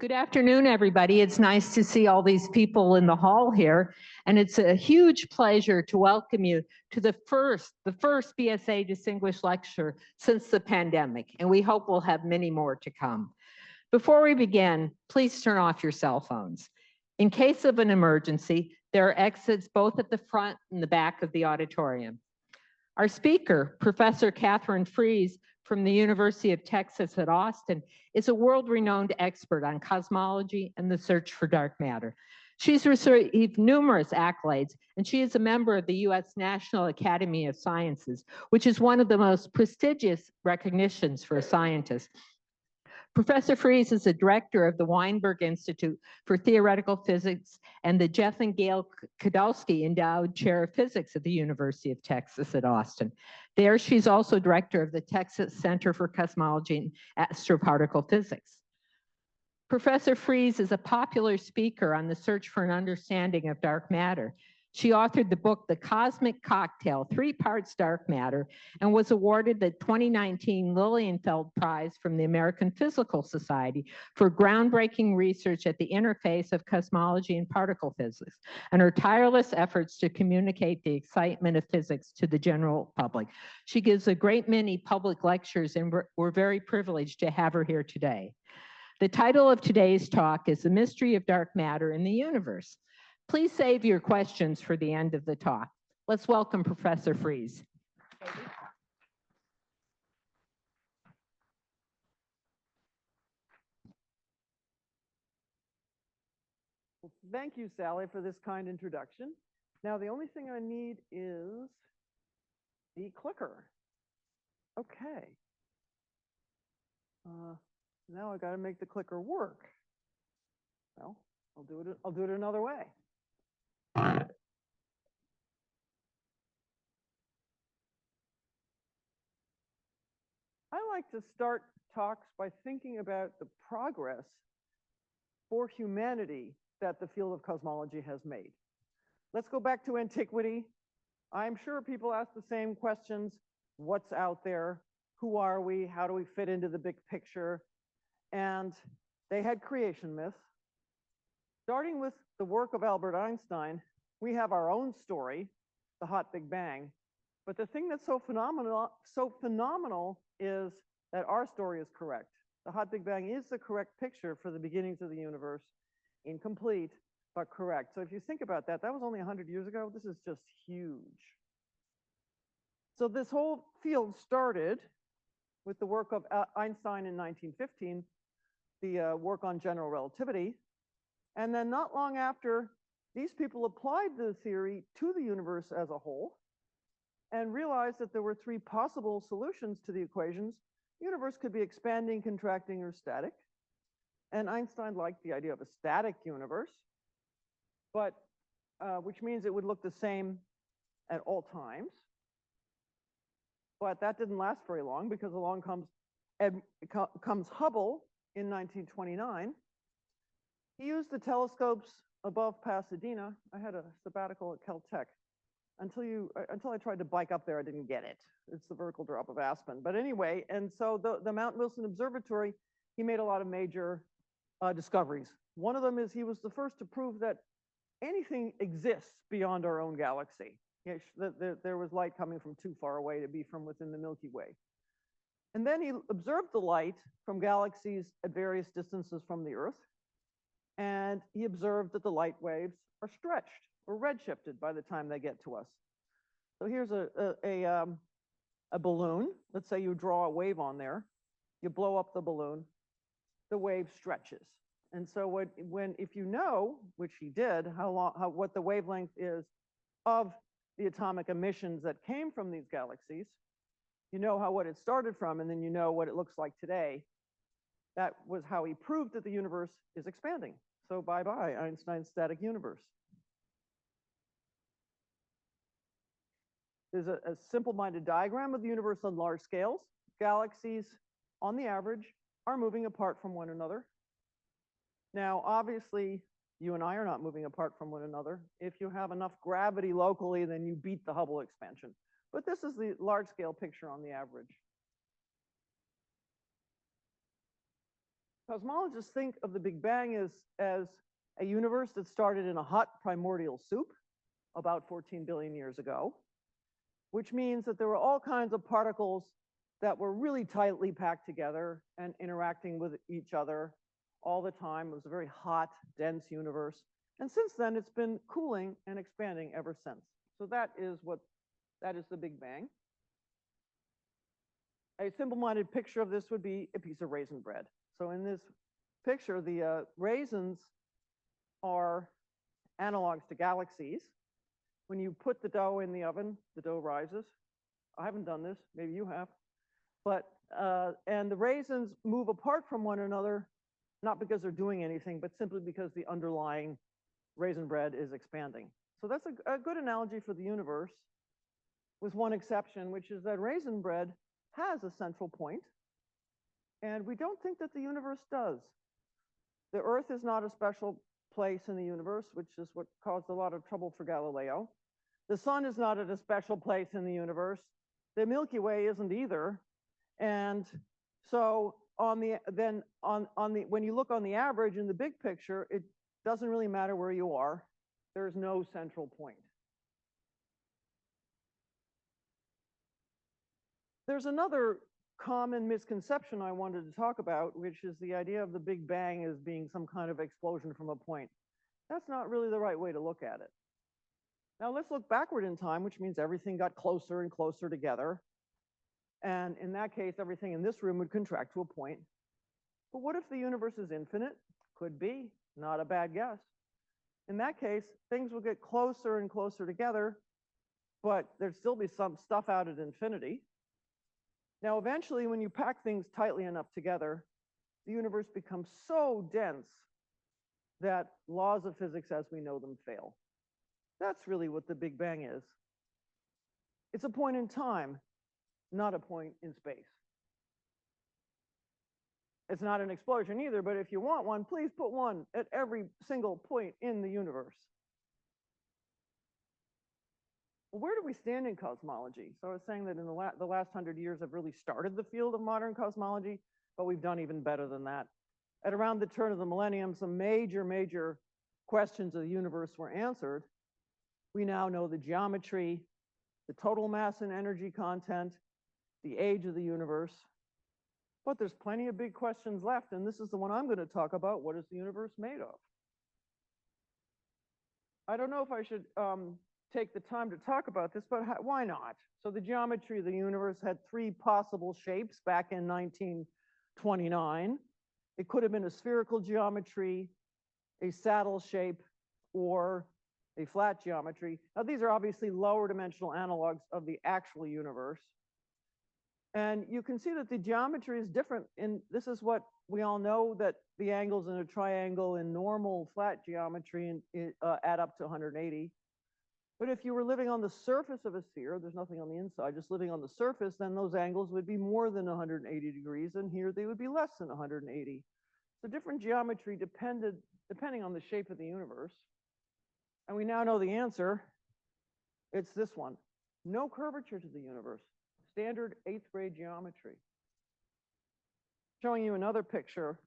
Good afternoon, everybody. It's nice to see all these people in the hall here, and it's a huge pleasure to welcome you to the first BSA Distinguished Lecture since the pandemic, and we hope we'll have many more to come. Before we begin, please turn off your cell phones. In case of an emergency, there are exits both at the front and the back of the auditorium. Our speaker, Professor Katherine Freese from the University of Texas at Austin, is a world-renowned expert on cosmology and the search for dark matter. She's received numerous accolades, and she is a member of the U.S. National Academy of Sciences, which is one of the most prestigious recognitions for a scientist. Professor Freese is the director of the Weinberg Institute for Theoretical Physics and the Jeff and Gail Kadowski Endowed Chair of Physics at the University of Texas at Austin. There, she's also director of the Texas Center for Cosmology and Astroparticle Physics. Professor Freese is a popular speaker on the search for an understanding of dark matter. She authored the book, The Cosmic Cocktail, 3 Parts Dark Matter, and was awarded the 2019 Lilienfeld Prize from the American Physical Society for groundbreaking research at the interface of cosmology and particle physics, and her tireless efforts to communicate the excitement of physics to the general public. She gives a great many public lectures, and we're very privileged to have her here today. The title of today's talk is The Mystery of Dark Matter in the Universe. Please save your questions for the end of the talk. Let's welcome Professor Freese. Well, thank you, Sally, for this kind introduction. Now, the only thing I need is the clicker. Okay. Now I got to make the clicker work. Well, I'll do it another way. I like to start talks by thinking about the progress for humanity that the field of cosmology has made. Let's go back to antiquity. I'm sure people ask the same questions. What's out there? Who are we? How do we fit into the big picture? And they had creation myths. Starting with the work of Albert Einstein, we have our own story, the hot Big Bang. But the thing that's so phenomenal is that our story is correct. The hot Big Bang is the correct picture for the beginnings of the universe, incomplete, but correct. So if you think about that, that was only 100 years ago. This is just huge. So this whole field started with the work of Einstein in 1915, the work on general relativity. And then not long after, these people applied the theory to the universe as a whole and realized that there were 3 possible solutions to the equations. The universe could be expanding, contracting, or static. And Einstein liked the idea of a static universe, but which means it would look the same at all times. But that didn't last very long, because along comes Hubble in 1929. He used the telescopes above Pasadena. I had a sabbatical at Caltech. Until I tried to bike up there, I didn't get it. It's the vertical drop of Aspen. But anyway, and so the Mount Wilson Observatory, he made a lot of major discoveries. One of them is he was the first to prove that anything exists beyond our own galaxy. There was light coming from too far away to be from within the Milky Way. And then he observed the light from galaxies at various distances from the Earth. And he observed that the light waves are stretched or redshifted by the time they get to us. So here's a balloon. Let's say you draw a wave on there. You blow up the balloon. The wave stretches. And so if you know, which he did, what the wavelength is of the atomic emissions that came from these galaxies, you know what it started from, and then you know what it looks like today. That was how he proved that the universe is expanding. So bye-bye, Einstein's static universe. There's a simple-minded diagram of the universe on large scales. Galaxies, on the average, are moving apart from one another. Now, obviously, you and I are not moving apart from one another. If you have enough gravity locally, then you beat the Hubble expansion. But this is the large-scale picture on the average. Cosmologists think of the Big Bang as a universe that started in a hot primordial soup about 14 billion years ago, which means that there were all kinds of particles that were really tightly packed together and interacting with each other all the time. It was a very hot, dense universe. And since then, it's been cooling and expanding ever since. So that is the Big Bang. A simple-minded picture of this would be a piece of raisin bread. So in this picture, the raisins are analogs to galaxies. When you put the dough in the oven, the dough rises. I haven't done this, maybe you have. But, and the raisins move apart from one another, not because they're doing anything, but simply because the underlying raisin bread is expanding. So that's a good analogy for the universe, with one exception, which is that raisin bread has a central point, and we don't think that the universe does. The Earth is not a special place in the universe, which is what caused a lot of trouble for Galileo. The sun is not at a special place in the universe. The Milky Way isn't either. And so when you look on the average in the big picture, it doesn't really matter where you are. There's no central point. There's another common misconception I wanted to talk about, which is the idea of the Big Bang as being some kind of explosion from a point. That's not really the right way to look at it. Now let's look backward in time, which means everything got closer and closer together. And in that case, everything in this room would contract to a point. But what if the universe is infinite? Could be, not a bad guess. In that case, things will get closer and closer together, but there'd still be some stuff out at infinity. Now, eventually, when you pack things tightly enough together, the universe becomes so dense that laws of physics as we know them fail. That's really what the Big Bang is. It's a point in time, not a point in space. It's not an explosion either, but if you want one, please put one at every single point in the universe. Well, where do we stand in cosmology? So I was saying that in the last 100 years have really started the field of modern cosmology, but we've done even better than that. At around the turn of the millennium, some major questions of the universe were answered. We now know the geometry, the total mass and energy content, the age of the universe. But there's plenty of big questions left, and this is the one I'm going to talk about. What is the universe made of? I don't know if I should take the time to talk about this, but why not? So the geometry of the universe had 3 possible shapes back in 1929. It could have been a spherical geometry, a saddle shape, or a flat geometry. Now, these are obviously lower dimensional analogs of the actual universe. And you can see that the geometry is different. And this is what we all know, that the angles in a triangle in normal flat geometry add up to 180. But if you were living on the surface of a sphere, there's nothing on the inside, just living on the surface, then those angles would be more than 180 degrees, and here they would be less than 180. So different geometry depending on the shape of the universe. And we now know the answer. It's this one. No curvature to the universe. Standard 8th grade geometry. Showing you another picture.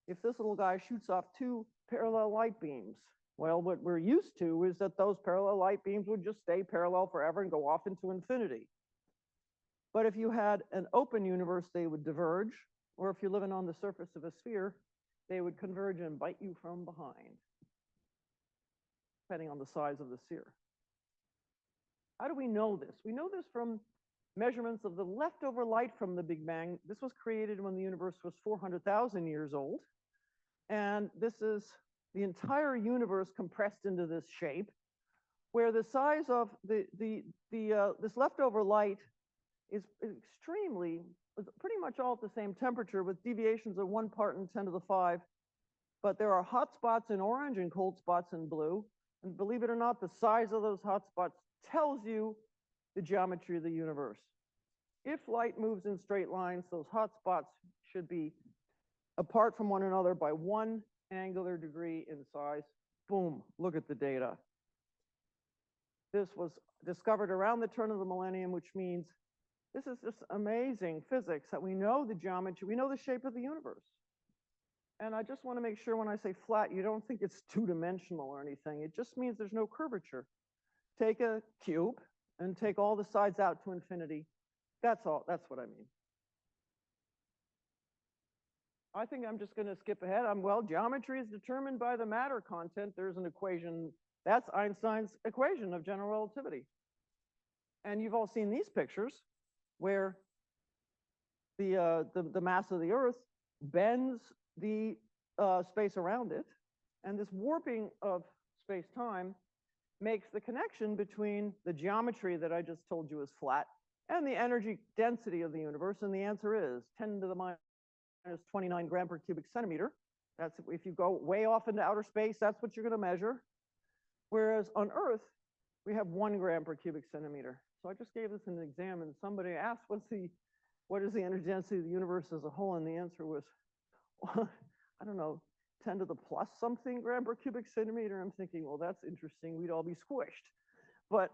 If this little guy shoots off 2 parallel light beams, well, what we're used to is that those parallel light beams would just stay parallel forever and go off into infinity. But if you had an open universe, they would diverge, or if you're living on the surface of a sphere, they would converge and bite you from behind, depending on the size of the sphere. How do we know this? We know this from measurements of the leftover light from the Big Bang. This was created when the universe was 400,000 years old. And this is the entire universe compressed into this shape, where the size of this leftover light is pretty much all at the same temperature, with deviations of 1 part in 10 to the 5. But there are hot spots in orange and cold spots in blue. And believe it or not, the size of those hot spots tells you the geometry of the universe. If light moves in straight lines, those hot spots should be apart from one another by 1 angular degree in size. Boom, look at the data. This was discovered around the turn of the millennium, which means this is just amazing physics, that we know the geometry, we know the shape of the universe. And I just want to make sure when I say flat, you don't think it's two-dimensional or anything. It just means there's no curvature. Take a cube and take all the sides out to infinity. That's all. That's what I mean. I think I'm just going to skip ahead. Well, geometry is determined by the matter content. There's an equation. That's Einstein's equation of general relativity. And you've all seen these pictures where the mass of the Earth bends the space around it. And this warping of space-time makes the connection between the geometry that I just told you is flat and the energy density of the universe. And the answer is 10 to the minus 29 gram per cubic centimeter. That's if you go way off into outer space, that's what you're going to measure. Whereas on Earth, we have 1 gram per cubic centimeter. So I just gave this in an exam, and somebody asked, what is the energy density of the universe as a whole? And the answer was, I don't know, 10 to the plus something gram per cubic centimeter. I'm thinking, well, that's interesting. We'd all be squished. But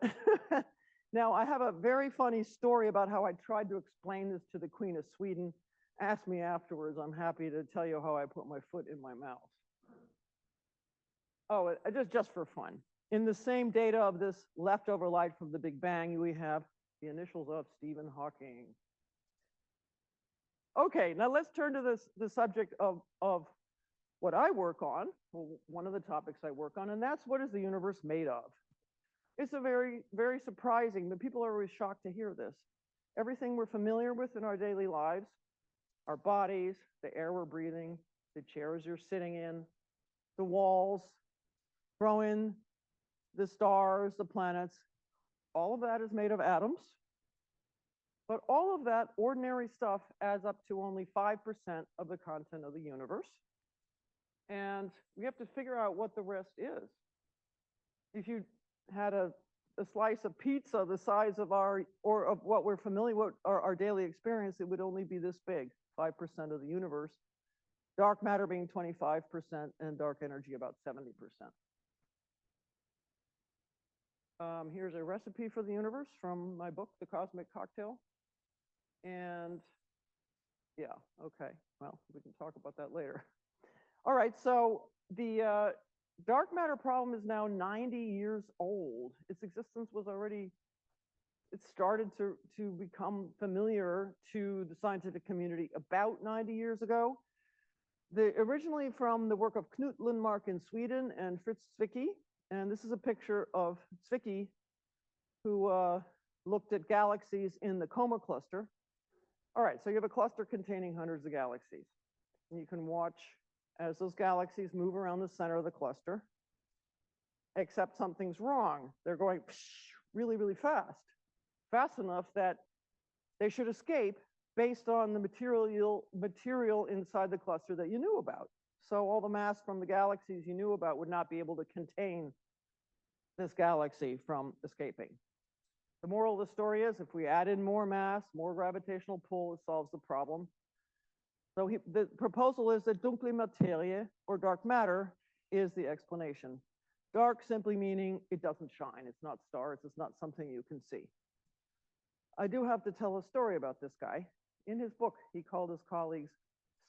now I have a very funny story about how I tried to explain this to the Queen of Sweden. Ask me afterwards. I'm happy to tell you how I put my foot in my mouth. Oh, just for fun. In the same data of this leftover light from the Big Bang, we have the initials of Stephen Hawking. Okay, now let's turn to the subject of what I work on, well, one of the topics I work on, and that's what is the universe made of? It's a very, very surprising, but people are always shocked to hear this. Everything we're familiar with in our daily lives, our bodies, the air we're breathing, the chairs you're sitting in, the walls, throw in the stars, the planets, all of that is made of atoms. But all of that ordinary stuff adds up to only 5% of the content of the universe. And we have to figure out what the rest is. If you had a slice of pizza the size of of what we're familiar with, our daily experience, it would only be this big, 5% of the universe. Dark matter being 25% and dark energy about 70%. Here's a recipe for the universe from my book, The Cosmic Cocktail. And yeah, okay, well, we can talk about that later. All right, so the dark matter problem is now 90 years old. Its existence was already, it started to become familiar to the scientific community about 90 years ago. Originally from the work of Knut Lundmark in Sweden and Fritz Zwicky. And this is a picture of Zwicky, who looked at galaxies in the Coma cluster. All right, so you have a cluster containing hundreds of galaxies. And you can watch as those galaxies move around the center of the cluster, except something's wrong. They're going really, really fast. Fast enough that they should escape based on the material inside the cluster that you knew about. So all the mass from the galaxies you knew about would not be able to contain this galaxy from escaping. The moral of the story is if we add in more mass, more gravitational pull, it solves the problem. So the proposal is that dunkle materie, or dark matter, is the explanation. Dark simply meaning it doesn't shine. It's not stars. It's not something you can see. I do have to tell a story about this guy. In his book, he called his colleagues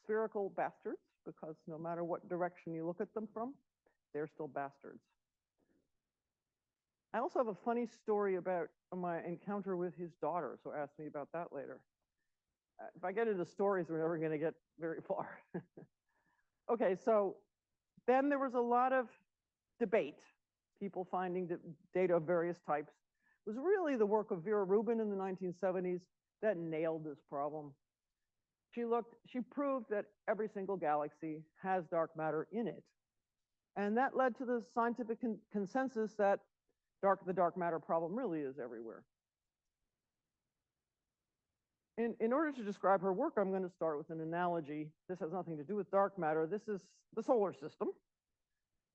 spherical bastards, because no matter what direction you look at them from, they're still bastards. I also have a funny story about my encounter with his daughter, so ask me about that later. If I get into stories, we're never going to get very far. Okay, so then there was a lot of debate, people finding data of various types. It was really the work of Vera Rubin in the 1970s that nailed this problem. She proved that every single galaxy has dark matter in it. And that led to the scientific consensus that the dark matter problem really is everywhere. In order to describe her work, I'm going to start with an analogy. This has nothing to do with dark matter. This is the solar system.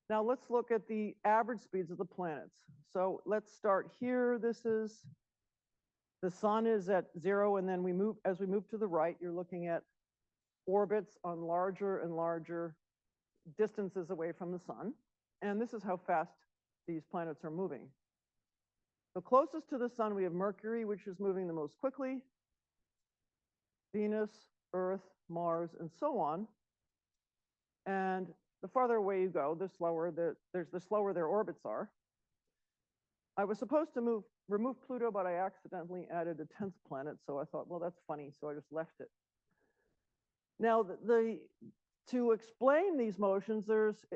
Now let's look at the average speeds of the planets. So let's start here. The sun is at 0, and then as we move to the right, you're looking at orbits on larger and larger distances away from the sun. And this is how fast these planets are moving. The closest to the sun, we have Mercury, which is moving the most quickly. Venus, Earth, Mars, and so on. And the farther away you go, the slower their orbits are. I was supposed to remove Pluto, but I accidentally added a 10th planet. So I thought, well, that's funny. So I just left it. Now, to explain these motions,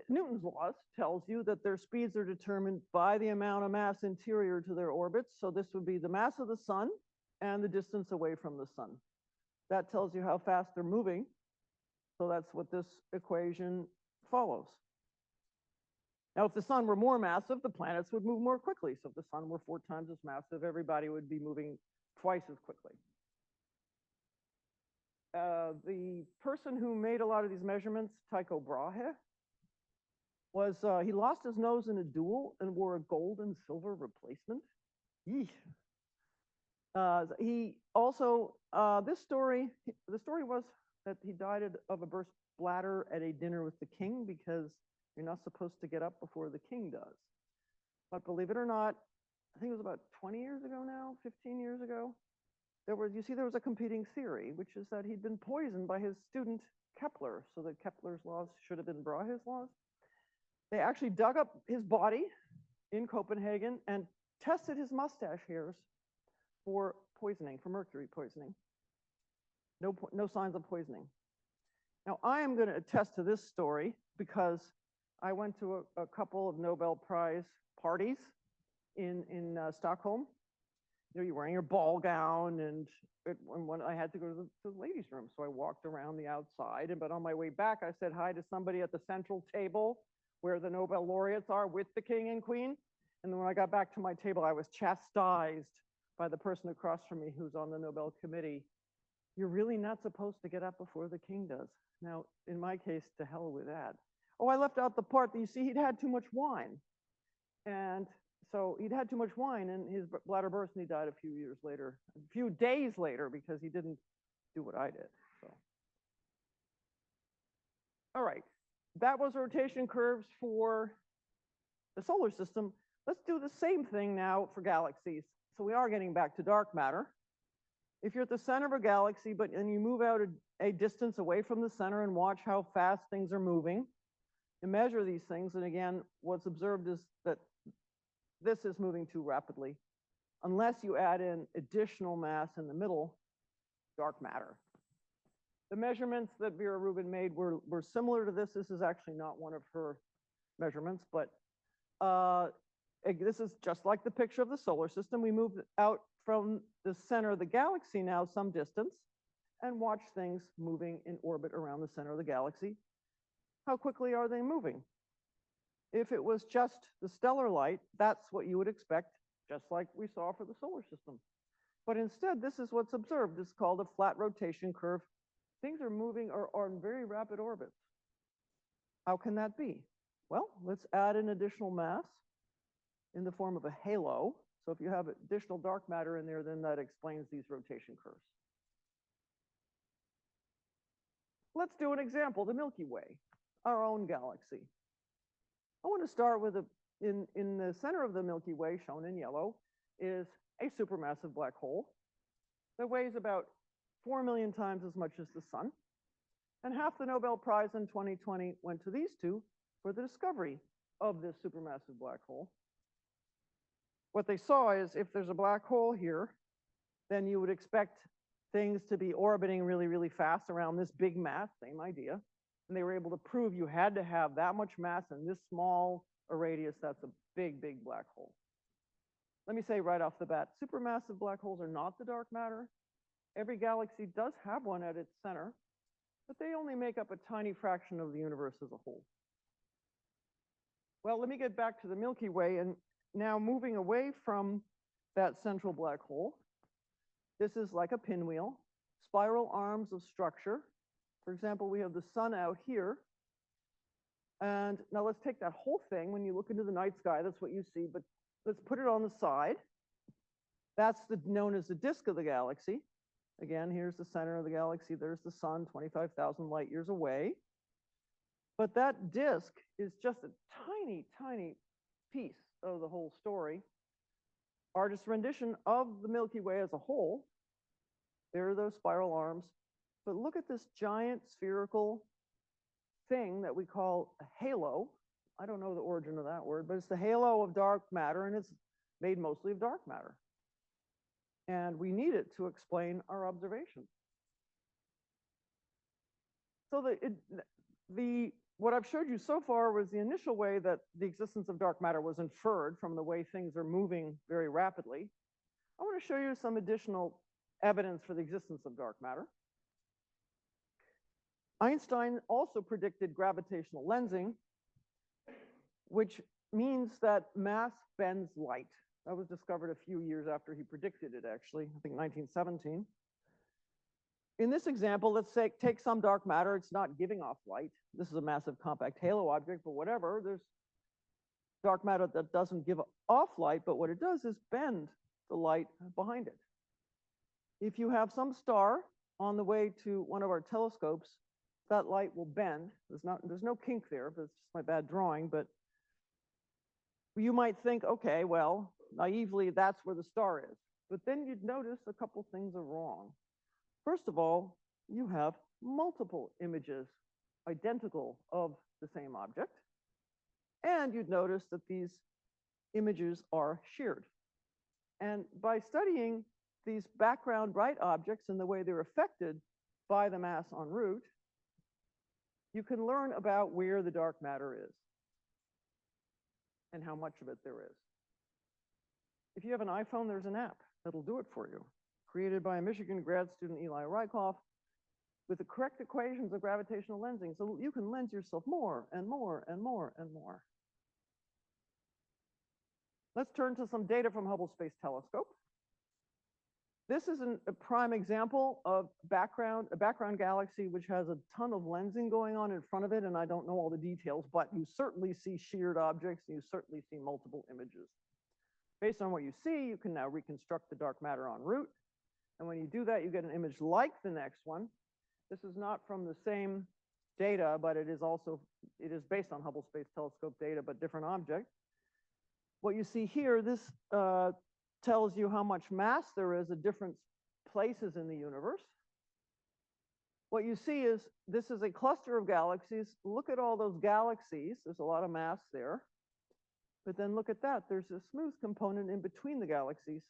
Newton's laws tells you that their speeds are determined by the amount of mass interior to their orbits. So this would be the mass of the sun and the distance away from the sun. That tells you how fast they're moving. So that's what this equation follows. Now, if the sun were more massive, the planets would move more quickly. So if the sun were 4 times as massive, everybody would be moving twice as quickly. The person who made a lot of these measurements, Tycho Brahe, he lost his nose in a duel and wore a gold and silver replacement. Yeesh. He also, the story was that he died of a burst bladder at a dinner with the king, because you're not supposed to get up before the king does. But believe it or not, I think it was about 20 years ago now, 15 years ago, there was a competing theory, which is that he'd been poisoned by his student Kepler, so that Kepler's laws should have been Brahe's laws. They actually dug up his body in Copenhagen and tested his mustache hairs for poisoning, for mercury poisoning. No signs of poisoning. Now, I am going to attest to this story because I went to a couple of Nobel Prize parties in Stockholm. You're wearing your ball gown, and when I had to go to the ladies' room, so I walked around the outside. But on my way back, I said hi to somebody at the central table where the Nobel laureates are with the king and queen. And then when I got back to my table, I was chastised by the person across from me who's on the Nobel committee. You're really not supposed to get up before the king does. Now, in my case, to hell with that. Oh, I left out the part that you see he'd had too much wine. And so he'd had too much wine, and his bladder burst, and he died a few days later, because he didn't do what I did. So, all right, that was rotation curves for the solar system. Let's do the same thing now for galaxies. So we are getting back to dark matter. If you're at the center of a galaxy, and you move out a distance away from the center and watch how fast things are moving, and measure these things, and again, what's observed is that this is moving too rapidly. Unless you add in additional mass in the middle, dark matter. The measurements that Vera Rubin made were similar to this. This is actually not one of her measurements, but this is just like the picture of the solar system. We moved out from the center of the galaxy now some distance and watch things moving in orbit around the center of the galaxy. How quickly are they moving? If it was just the stellar light, that's what you would expect, just like we saw for the solar system. But instead, this is what's observed. It's called a flat rotation curve. Things are moving or are in very rapid orbits. How can that be? Well, let's add an additional mass in the form of a halo. So if you have additional dark matter in there, then that explains these rotation curves. Let's do an example, the Milky Way, our own galaxy. I want to start with in the center of the Milky Way, shown in yellow, is a supermassive black hole that weighs about 4 million times as much as the sun. And half the Nobel Prize in 2020 went to these two for the discovery of this supermassive black hole. What they saw is if there's a black hole here, then you would expect things to be orbiting really, really fast around this big mass, same idea. And they were able to prove you had to have that much mass in this small a radius. That's a big, big black hole. Let me say right off the bat, supermassive black holes are not the dark matter. Every galaxy does have one at its center, but they only make up a tiny fraction of the universe as a whole. Well, let me get back to the Milky Way, and now moving away from that central black hole, this is like a pinwheel, spiral arms of structure. For example, we have the sun out here. And now let's take that whole thing. When you look into the night sky, that's what you see, but let's put it on the side. That's known as the disk of the galaxy. Again, here's the center of the galaxy. There's the sun, 25,000 light years away. But that disk is just a tiny, tiny piece of the whole story. Artist's rendition of the Milky Way as a whole. There are those spiral arms. But look at this giant spherical thing that we call a halo. I don't know the origin of that word, but it's the halo of dark matter, and it's made mostly of dark matter. And we need it to explain our observations. So what I've showed you so far was the initial way that the existence of dark matter was inferred from the way things are moving very rapidly. I want to show you some additional evidence for the existence of dark matter. Einstein also predicted gravitational lensing, which means that mass bends light. That was discovered a few years after he predicted it, actually, I think 1917. In this example, let's say take some dark matter. It's not giving off light. This is a massive compact halo object, but whatever. There's dark matter that doesn't give off light, but what it does is bend the light behind it. If you have some star on the way to one of our telescopes, that light will bend. There's no kink there, but it's just my bad drawing, but you might think, okay, well, naively, that's where the star is. But then you'd notice a couple things are wrong. First of all, you have multiple images identical of the same object. And you'd notice that these images are sheared. And by studying these background bright objects and the way they're affected by the mass en route, you can learn about where the dark matter is and how much of it there is. If you have an iPhone, there's an app that'll do it for you, created by a Michigan grad student, Eli Rykoff, with the correct equations of gravitational lensing. So you can lens yourself more and more and more and more. Let's turn to some data from Hubble Space Telescope. This is a prime example of a background galaxy which has a ton of lensing going on in front of it, and I don't know all the details, but you certainly see sheared objects, and you certainly see multiple images. Based on what you see, you can now reconstruct the dark matter en route, and when you do that, you get an image like the next one. This is not from the same data, but it is based on Hubble Space Telescope data, but different object. What you see here, this tells you how much mass there is at different places in the universe. What you see is this is a cluster of galaxies. Look at all those galaxies. There's a lot of mass there. But then look at that. There's a smooth component in between the galaxies,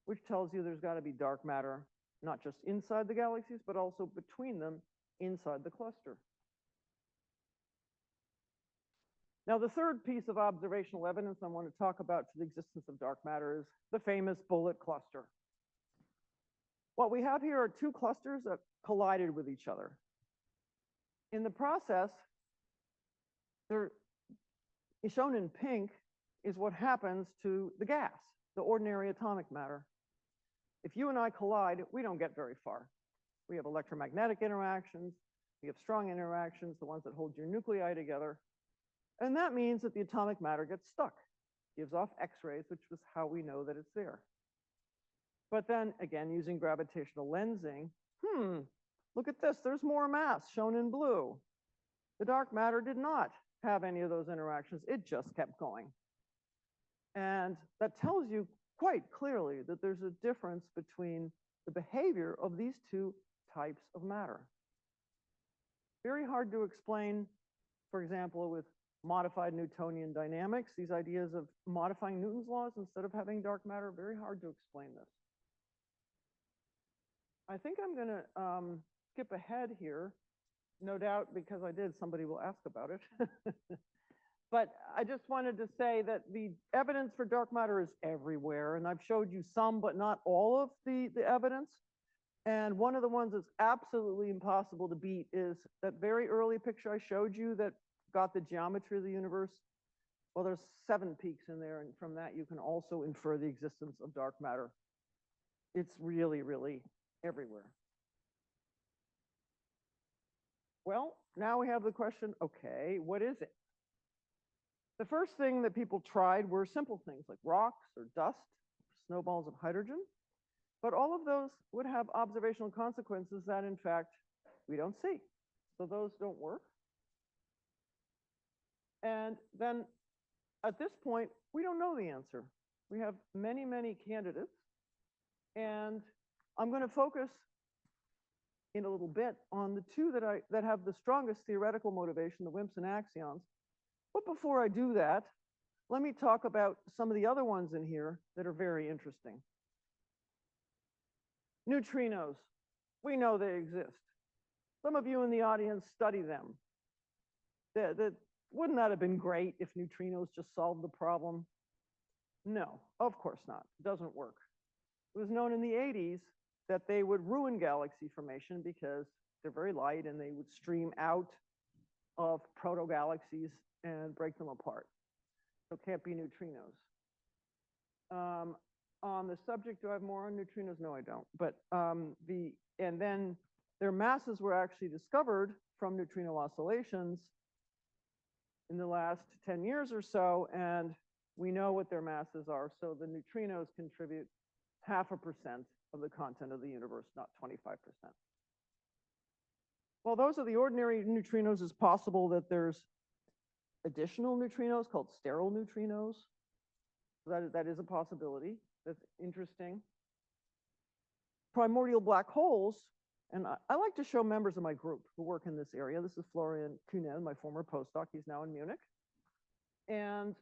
which tells you there's got to be dark matter, not just inside the galaxies, but also between them inside the cluster. Now, the third piece of observational evidence I want to talk about for the existence of dark matter is the famous bullet cluster. What we have here are two clusters that collided with each other. In the process, shown in pink is what happens to the gas, the ordinary atomic matter. If you and I collide, we don't get very far. We have electromagnetic interactions, we have strong interactions, the ones that hold your nuclei together. And that means that the atomic matter gets stuck, gives off X-rays, which was how we know that it's there. But then again, using gravitational lensing, look at this, there's more mass shown in blue. The dark matter did not have any of those interactions, it just kept going. And that tells you quite clearly that there's a difference between the behavior of these two types of matter. Very hard to explain, for example, with modified Newtonian dynamics, these ideas of modifying Newton's laws instead of having dark matter, very hard to explain this. I think I'm going to skip ahead here, no doubt because I did, somebody will ask about it. But I just wanted to say that the evidence for dark matter is everywhere, and I've showed you some, but not all of the evidence. And one of the ones that's absolutely impossible to beat is that very early picture I showed you that got the geometry of the universe. Well, there's 7 peaks in there, and from that you can also infer the existence of dark matter. It's really, really everywhere. Well, now we have the question, okay, what is it? The first thing that people tried were simple things like rocks or dust, snowballs of hydrogen, but all of those would have observational consequences that, in fact, we don't see. So those don't work. And then at this point, we don't know the answer. We have many, many candidates. And I'm going to focus in a little bit on the two that have the strongest theoretical motivation, the WIMPs and axions. But before I do that, let me talk about some of the other ones in here that are very interesting. Neutrinos. We know they exist. Some of you in the audience study them. Wouldn't that have been great if neutrinos just solved the problem? No, of course not. It doesn't work. It was known in the 80s that they would ruin galaxy formation because they're very light and they would stream out of protogalaxies and break them apart. So it can't be neutrinos. On the subject, do I have more on neutrinos? No, I don't. But and then their masses were actually discovered from neutrino oscillations in the last 10 years or so, and we know what their masses are. So the neutrinos contribute 0.5% of the content of the universe, not 25%. Well, those are the ordinary neutrinos. It's possible that there's additional neutrinos called sterile neutrinos. That is a possibility. That's interesting. Primordial black holes, and I like to show members of my group who work in this area. This is Florian Kuhnen, my former postdoc. He's now in Munich. And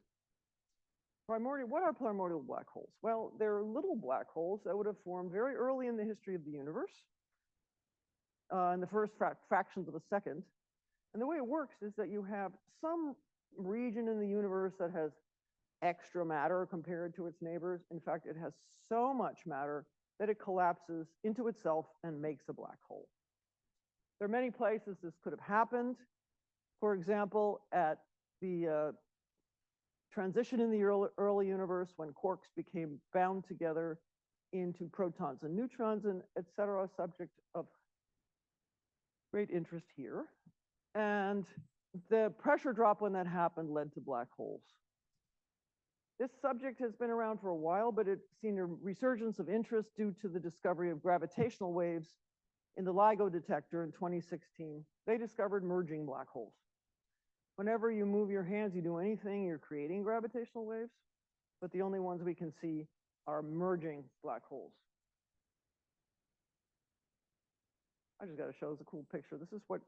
what are primordial black holes? Well, they're little black holes that would have formed very early in the history of the universe, in the first fractions of a second. And the way it works is that you have some region in the universe that has extra matter compared to its neighbors. In fact, it has so much matter that it collapses into itself and makes a black hole. There are many places this could have happened. For example, at the transition in the early universe when quarks became bound together into protons and neutrons and et cetera, subject of great interest here. And the pressure drop when that happened led to black holes. This subject has been around for a while, but it's seen a resurgence of interest due to the discovery of gravitational waves in the LIGO detector in 2016. They discovered merging black holes. Whenever you move your hands, you do anything, you're creating gravitational waves, but the only ones we can see are merging black holes. I just got to show us a cool picture. This is what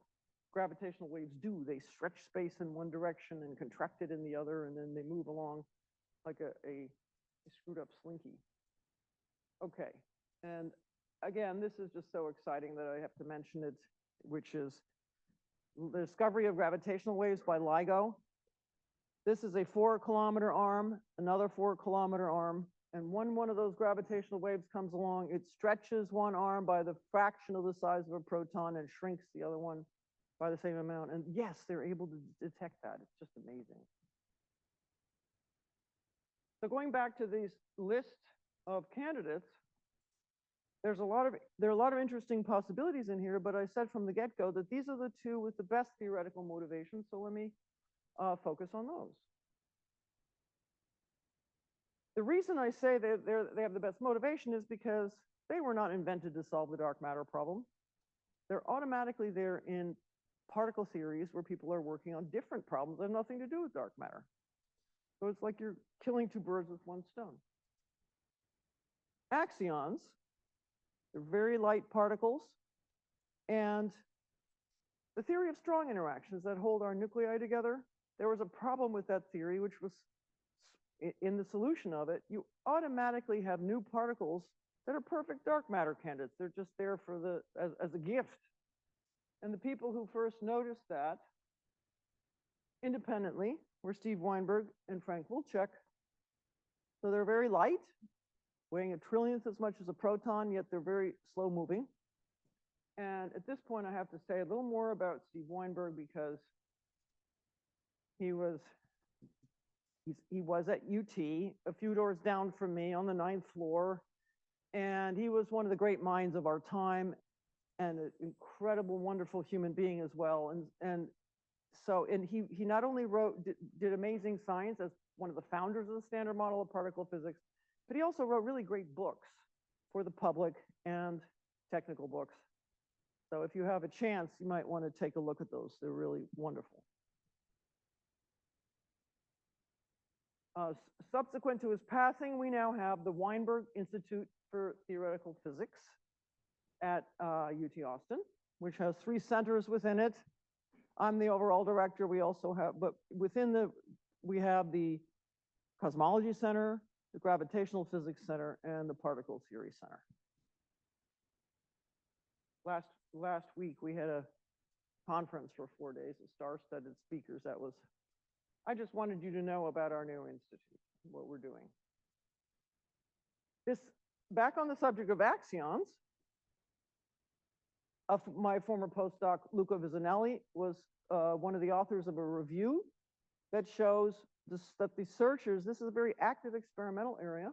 gravitational waves do. They stretch space in one direction and contract it in the other, and then they move along like a screwed up slinky. Okay, and again, this is just so exciting that I have to mention it, which is the discovery of gravitational waves by LIGO. This is a 4-kilometer arm, another 4-kilometer arm, and when one of those gravitational waves comes along, it stretches one arm by the fraction of the size of a proton and shrinks the other one by the same amount. And yes, they're able to detect that. It's just amazing. So going back to this list of candidates, there are a lot of interesting possibilities in here, but I said from the get-go that these are the two with the best theoretical motivation, so let me focus on those. The reason I say that they have the best motivation is because they were not invented to solve the dark matter problem. They're automatically there in particle theories where people are working on different problems that have nothing to do with dark matter. So it's like you're killing two birds with one stone. Axions, they're very light particles, and the theory of strong interactions that hold our nuclei together, there was a problem with that theory, which was in the solution of it, you automatically have new particles that are perfect dark matter candidates. They're just there for as a gift. And the people who first noticed that independently were Steve Weinberg and Frank Wilczek. So they're very light, weighing a trillionth as much as a proton, yet they're very slow moving. And at this point, I have to say a little more about Steve Weinberg because he was at UT, a few doors down from me on the 9th floor. And he was one of the great minds of our time and an incredible, wonderful human being as well. And he not only did amazing science as one of the founders of the Standard Model of Particle Physics, but he also wrote really great books for the public and technical books. So if you have a chance, you might want to take a look at those. They're really wonderful. Subsequent to his passing, we now have the Weinberg Institute for Theoretical Physics at UT Austin. which has 3 centers within it. I'm the overall director. We also have, but within we have the Cosmology Center, the Gravitational Physics Center, and the Particle Theory Center. Last week, we had a conference for 4 days of star-studded speakers. I just wanted you to know about our new institute, what we're doing. Back on the subject of axions, my former postdoc, Luca Visinelli, was one of the authors of a review that shows that the searchers, this is a very active experimental area.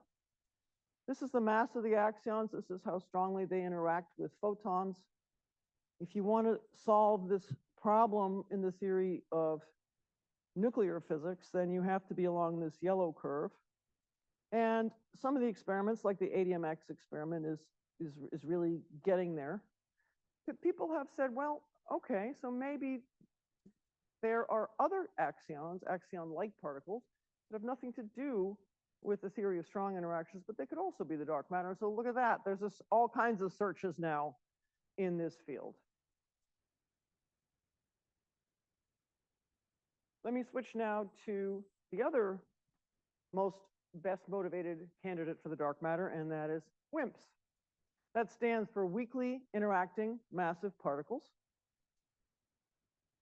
This is the mass of the axions. This is how strongly they interact with photons. If you want to solve this problem in the theory of nuclear physics, then you have to be along this yellow curve. And some of the experiments, like the ADMX experiment, is really getting there. But people have said, well, okay, so maybe there are other axions, axion-like particles, that have nothing to do with the theory of strong interactions, but they could also be the dark matter. So look at that. There's all kinds of searches now in this field. Let me switch now to the other best motivated candidate for the dark matter, and that is WIMPs. That stands for weakly interacting massive particles.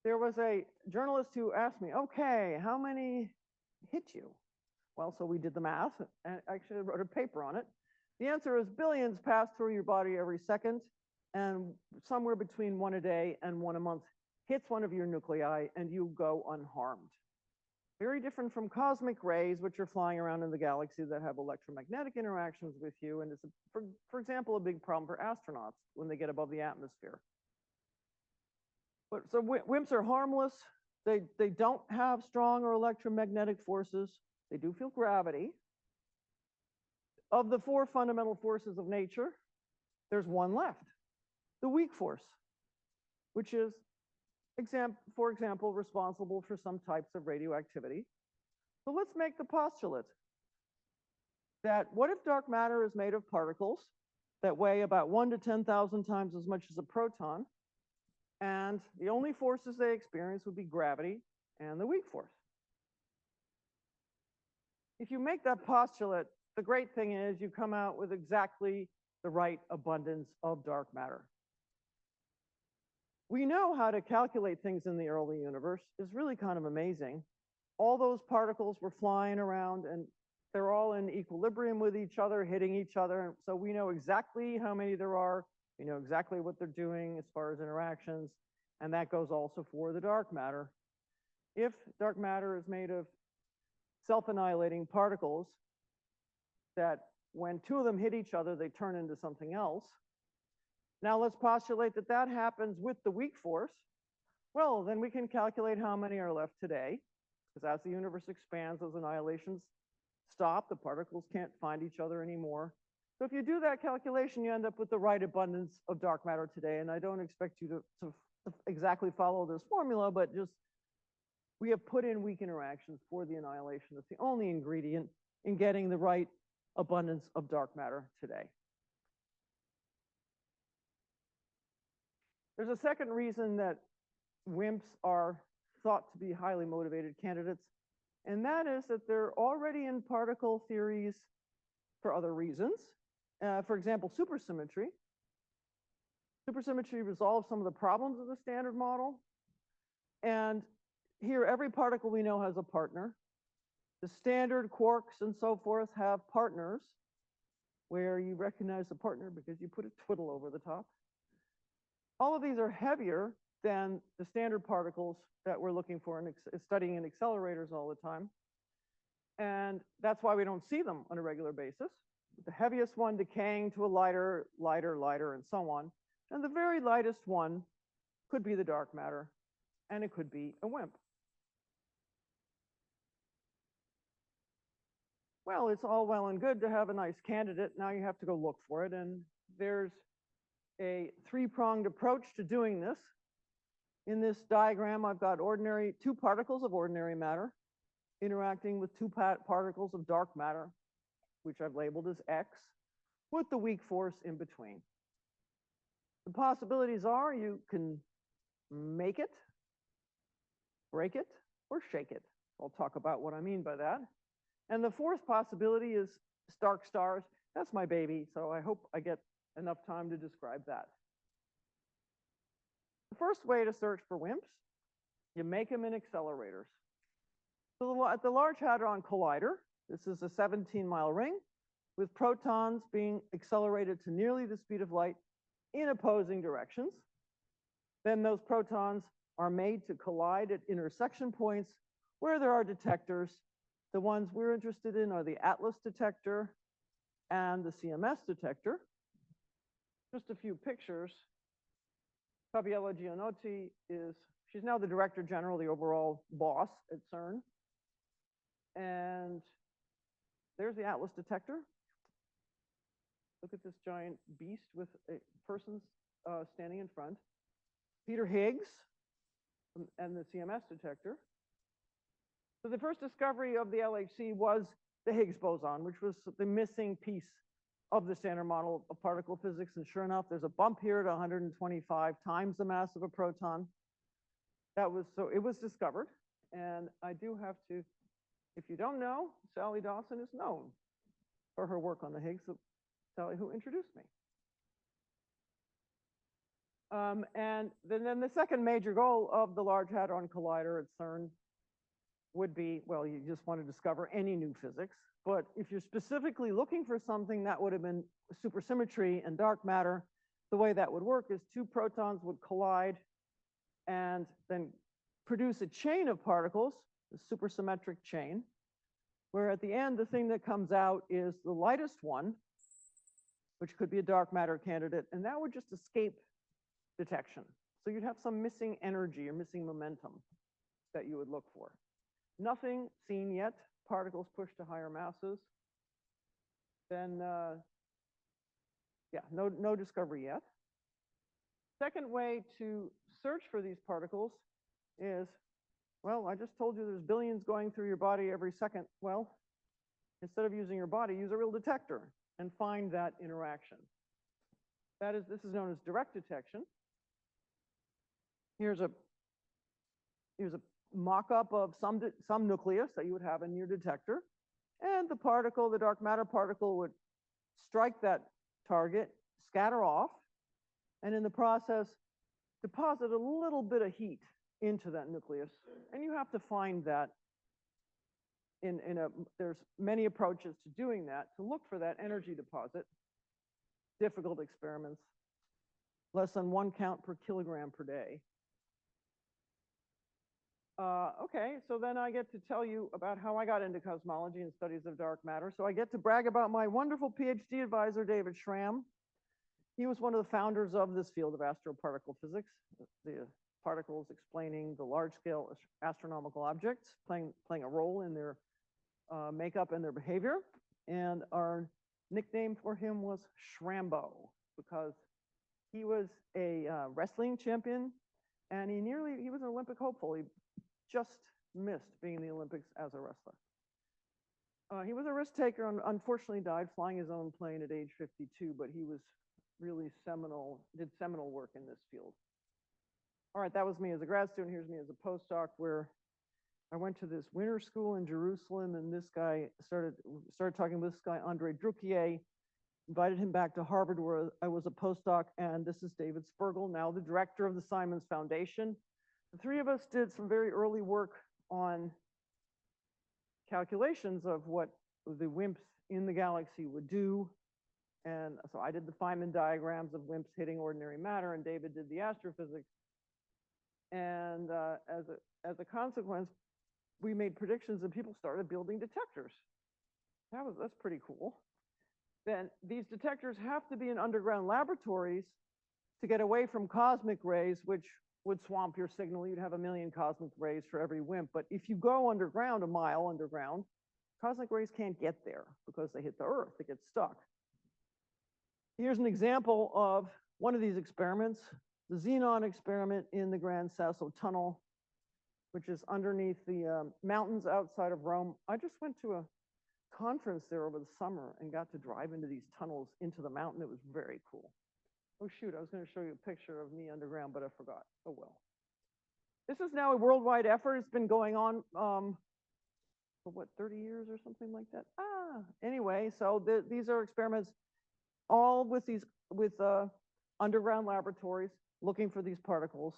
There was a journalist who asked me, okay, how many hit you? Well, so we did the math, and actually wrote a paper on it. The answer is billions pass through your body every second, and somewhere between 1 a day and 1 a month hits one of your nuclei, and you go unharmed. Very different from cosmic rays, which are flying around in the galaxy that have electromagnetic interactions with you, and it's, for example, a big problem for astronauts when they get above the atmosphere. But so WIMPs are harmless. They don't have strong or electromagnetic forces. They do feel gravity. Of the 4 fundamental forces of nature, there's one left, the weak force, which is, for example, responsible for some types of radioactivity. So let's make the postulate that what if dark matter is made of particles that weigh about 1 to 10,000 times as much as a proton, and the only forces they experience would be gravity and the weak force. If you make that postulate, the great thing is you come out with exactly the right abundance of dark matter. We know how to calculate things in the early universe. It's really kind of amazing. All those particles were flying around, and they're all in equilibrium with each other, hitting each other. And so we know exactly how many there are. We know exactly what they're doing as far as interactions. And that goes also for the dark matter. If dark matter is made of self-annihilating particles that when 2 of them hit each other, they turn into something else. Now let's postulate that that happens with the weak force. Well, then we can calculate how many are left today, because as the universe expands, those annihilations stop. The particles can't find each other anymore. So if you do that calculation, you end up with the right abundance of dark matter today. And I don't expect you to exactly follow this formula, but just we have put in weak interactions for the annihilation. That's the only ingredient in getting the right abundance of dark matter today. There's a second reason that WIMPs are thought to be highly motivated candidates, and that is that they're already in particle theories for other reasons. For example, supersymmetry. Supersymmetry resolves some of the problems of the standard model. And here, every particle we know has a partner. The standard quarks and so forth have partners where you recognize the partner because you put a twiddle over the top. All of these are heavier than the standard particles that we're looking for and studying in accelerators all the time. And that's why we don't see them on a regular basis. The heaviest one decaying to a lighter, and so on. And the very lightest one could be the dark matter, and it could be a WIMP. Well, it's all well and good to have a nice candidate. Now you have to go look for it. And there's a 3-pronged approach to doing this. In this diagram, I've got 2 particles of ordinary matter interacting with 2 particles of dark matter, which I've labeled as X, with the weak force in between. The possibilities are you can make it, break it, or shake it. I'll talk about what I mean by that. And the fourth possibility is dark stars. That's my baby, so I hope I get enough time to describe that. The first way to search for WIMPs, you make them in accelerators. So at the Large Hadron Collider, this is a 17-mile ring with protons being accelerated to nearly the speed of light in opposing directions. Then those protons are made to collide at intersection points where there are detectors. The ones we're interested in are the ATLAS detector and the CMS detector. Just a few pictures. Gabriella Gianotti she's now the Director General, the overall boss at CERN. And there's the ATLAS detector. Look at this giant beast with a person standing in front. Peter Higgs and the CMS detector. So the first discovery of the LHC was the Higgs boson, which was the missing piece of the standard model of particle physics. And sure enough, there's a bump here at 125 times the mass of a proton. So it was discovered. And I do have to, if you don't know, Sally Dawson is known for her work on the Higgs. So Sally, who introduced me. And then the second major goal of the Large Hadron Collider at CERN would be, well, you just want to discover any new physics. But if you're specifically looking for something that would have been supersymmetry and dark matter, the way that would work is two protons would collide and then produce a chain of particles, a supersymmetric chain, where at the end, the thing that comes out is the lightest one, which could be a dark matter candidate, and that would just escape detection. So you'd have some missing energy or missing momentum that you would look for. Nothing seen yet, particles pushed to higher masses. Then, no discovery yet. Second way to search for these particles is, well, I just told you there's billions going through your body every second. Well, instead of using your body, use a real detector and find that interaction. This is known as direct detection. Here's a mock-up of some nucleus that you would have in your detector. And the particle, the dark matter particle, would strike that target, scatter off, and in the process, deposit a little bit of heat into that nucleus. And you have to find that there's many approaches to doing that, to look for that energy deposit. Difficult experiments, less than 1 count per kilogram per day. Okay, so then I get to tell you about how I got into cosmology and studies of dark matter. So I get to brag about my wonderful PhD advisor, David Schramm. He was one of the founders of this field of astroparticle physics, the particles explaining the large-scale astronomical objects, playing a role in their makeup and their behavior. And our nickname for him was Shrambo, because he was a wrestling champion, and he was an Olympic hopeful. He just missed being in the Olympics as a wrestler. He was a risk taker and unfortunately died flying his own plane at age 52, but he was really did seminal work in this field. All right, that was me as a grad student. Here's me as a postdoc, where I went to this winter school in Jerusalem, and this guy started talking with this guy, Andre Druckier, invited him back to Harvard, where I was a postdoc, and this is David Spergel, now the director of the Simons Foundation. The three of us did some very early work on calculations of what the WIMPs in the galaxy would do. And so I did the Feynman diagrams of WIMPs hitting ordinary matter, and David did the astrophysics. And as a consequence, we made predictions and people started building detectors. That's pretty cool. Then these detectors have to be in underground laboratories to get away from cosmic rays, which would swamp your signal. You'd have 1 million cosmic rays for every WIMP. But if you go underground, a mile underground, cosmic rays can't get there because they hit the Earth, they get stuck. Here's an example of one of these experiments, the xenon experiment in the Grand Sasso Tunnel, which is underneath the mountains outside of Rome. I just went to a conference there over the summer and got to drive into these tunnels into the mountain. It was very cool. Oh shoot, I was going to show you a picture of me underground, but I forgot. Oh well. This is now a worldwide effort. It's been going on for what, 30 years or something like that? Anyway, so these are experiments all with underground laboratories looking for these particles.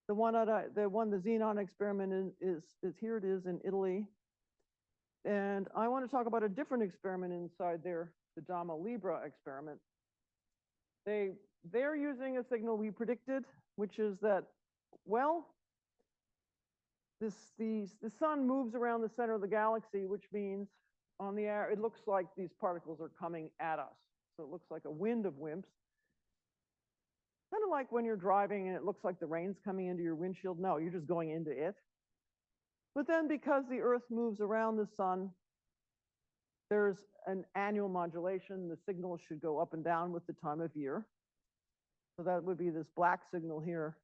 The xenon experiment is here. It is in Italy. And I want to talk about a different experiment inside there, the Dama Libra experiment. They're using a signal we predicted, which is that, well, the sun moves around the center of the galaxy, which means on the air, it looks like these particles are coming at us. So it looks like a wind of WIMPs. Kind of like when you're driving and it looks like the rain's coming into your windshield. No, you're just going into it. But then because the Earth moves around the sun, there's an annual modulation. The signal should go up and down with the time of year. So that would be this black signal here.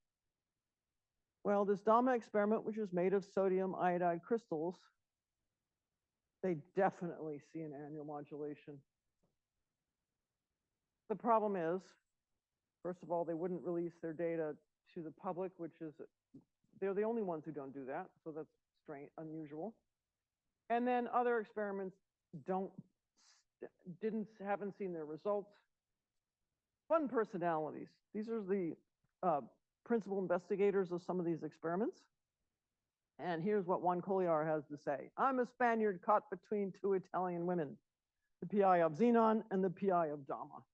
Well, this DAMA experiment, which is made of sodium iodide crystals, they definitely see an annual modulation. The problem is, first of all, they wouldn't release their data to the public, which is, they're the only ones who don't do that. So that's strange, unusual. And then other experiments haven't seen their results. Fun personalities. These are the principal investigators of some of these experiments. And here's what Juan Collier has to say. I'm a Spaniard caught between two Italian women, the PI of xenon and the PI of DAMA.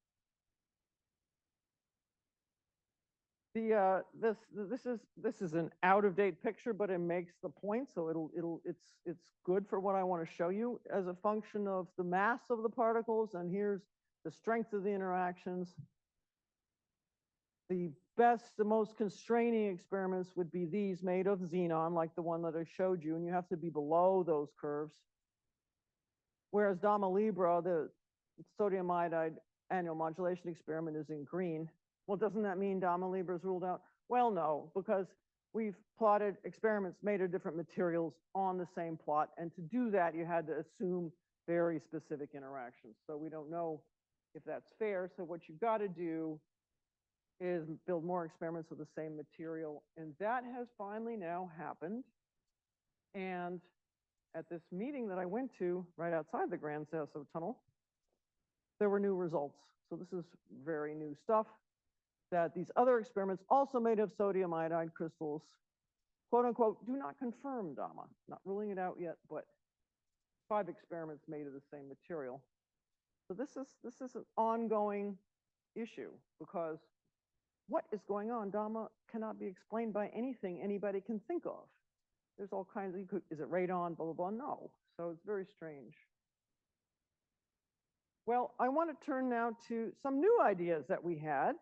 This is an out-of-date picture, but it makes the point, so it's good for what I want to show you as a function of the mass of the particles, and here's the strength of the interactions. The most constraining experiments would be these made of xenon, like the one that I showed you, and you have to be below those curves. Whereas Dama Libra, the sodium iodide annual modulation experiment, is in green. Well, doesn't that mean Dama Libra is ruled out? Well, no, because we've plotted experiments made of different materials on the same plot. And to do that, you had to assume very specific interactions. So we don't know if that's fair. So what you've got to do is build more experiments of the same material. And that has finally now happened. And at this meeting that I went to right outside the Grand Sasso Tunnel, there were new results. So this is very new stuff, that these other experiments, also made of sodium iodide crystals, quote unquote, do not confirm DAMA. Not ruling it out yet, but 5 experiments made of the same material. So this is an ongoing issue, because what is going on? DAMA cannot be explained by anything anybody can think of. There's all kinds of, is it radon, blah, blah, blah? No. So it's very strange. Well, I want to turn now to some new ideas that we had.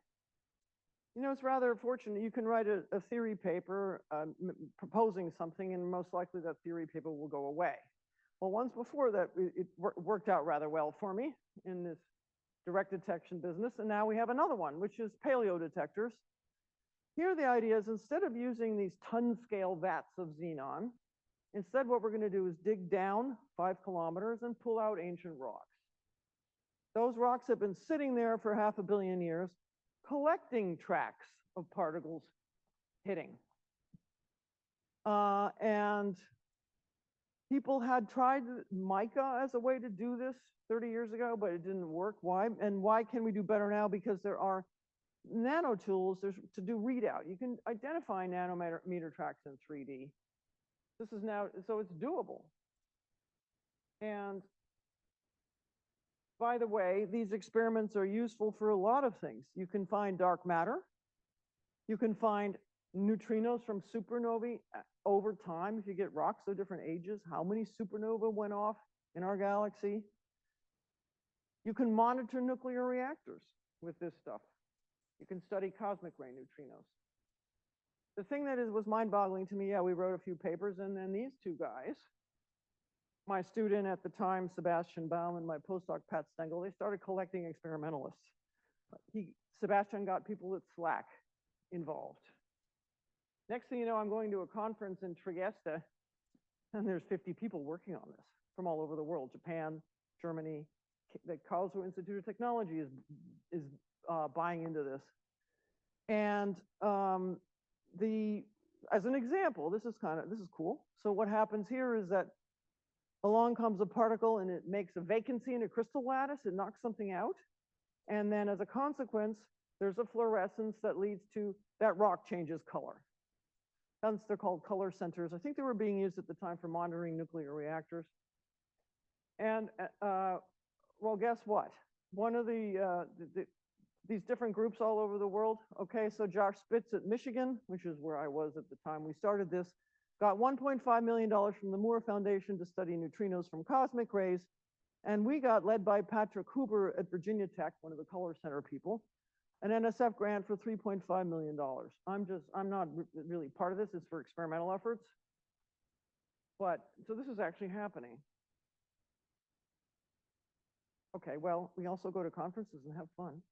You know, it's rather fortunate. You can write a theory paper proposing something, and most likely that theory paper will go away. Well, once before that, it worked out rather well for me in this direct detection business. And now we have another one, which is paleo detectors. Here, the idea is, instead of using these ton-scale vats of xenon, instead what we're going to do is dig down 5 kilometers and pull out ancient rocks. Those rocks have been sitting there for 500 million years, collecting tracks of particles hitting. And people had tried mica as a way to do this 30 years ago, but it didn't work. Why? And why can we do better now? Because there are nano tools to do readout. You can identify nanometer tracks in 3D. This is now, so it's doable. And by the way, these experiments are useful for a lot of things. You can find dark matter. You can find neutrinos from supernovae over time. If you get rocks of different ages, how many supernovae went off in our galaxy? You can monitor nuclear reactors with this stuff. You can study cosmic ray neutrinos. The thing that was mind-boggling to me, yeah, we wrote a few papers, and then these two guys, my student at the time, Sebastian Baum, and my postdoc, Pat Stengel, they started collecting experimentalists. Sebastian got people at SLAC involved. Next thing you know, I'm going to a conference in Trieste, and there's 50 people working on this from all over the world, Japan, Germany. The Karlsruhe Institute of Technology is buying into this. And as an example, this is cool. So what happens here is that along comes a particle and it makes a vacancy in a crystal lattice. It knocks something out. And then as a consequence, there's a fluorescence that leads to that rock changes color. Hence, they're called color centers. I think they were being used at the time for monitoring nuclear reactors. And well, guess what? One of these different groups all over the world. Okay, so Josh Spitz at Michigan, which is where I was at the time we started this, got $1.5 million from the Moore Foundation to study neutrinos from cosmic rays. And we got, led by Patrick Huber at Virginia Tech, one of the color center people, an NSF grant for $3.5 million. I'm not really part of this. It's for experimental efforts. But, so this is actually happening. Okay, well, we also go to conferences and have fun.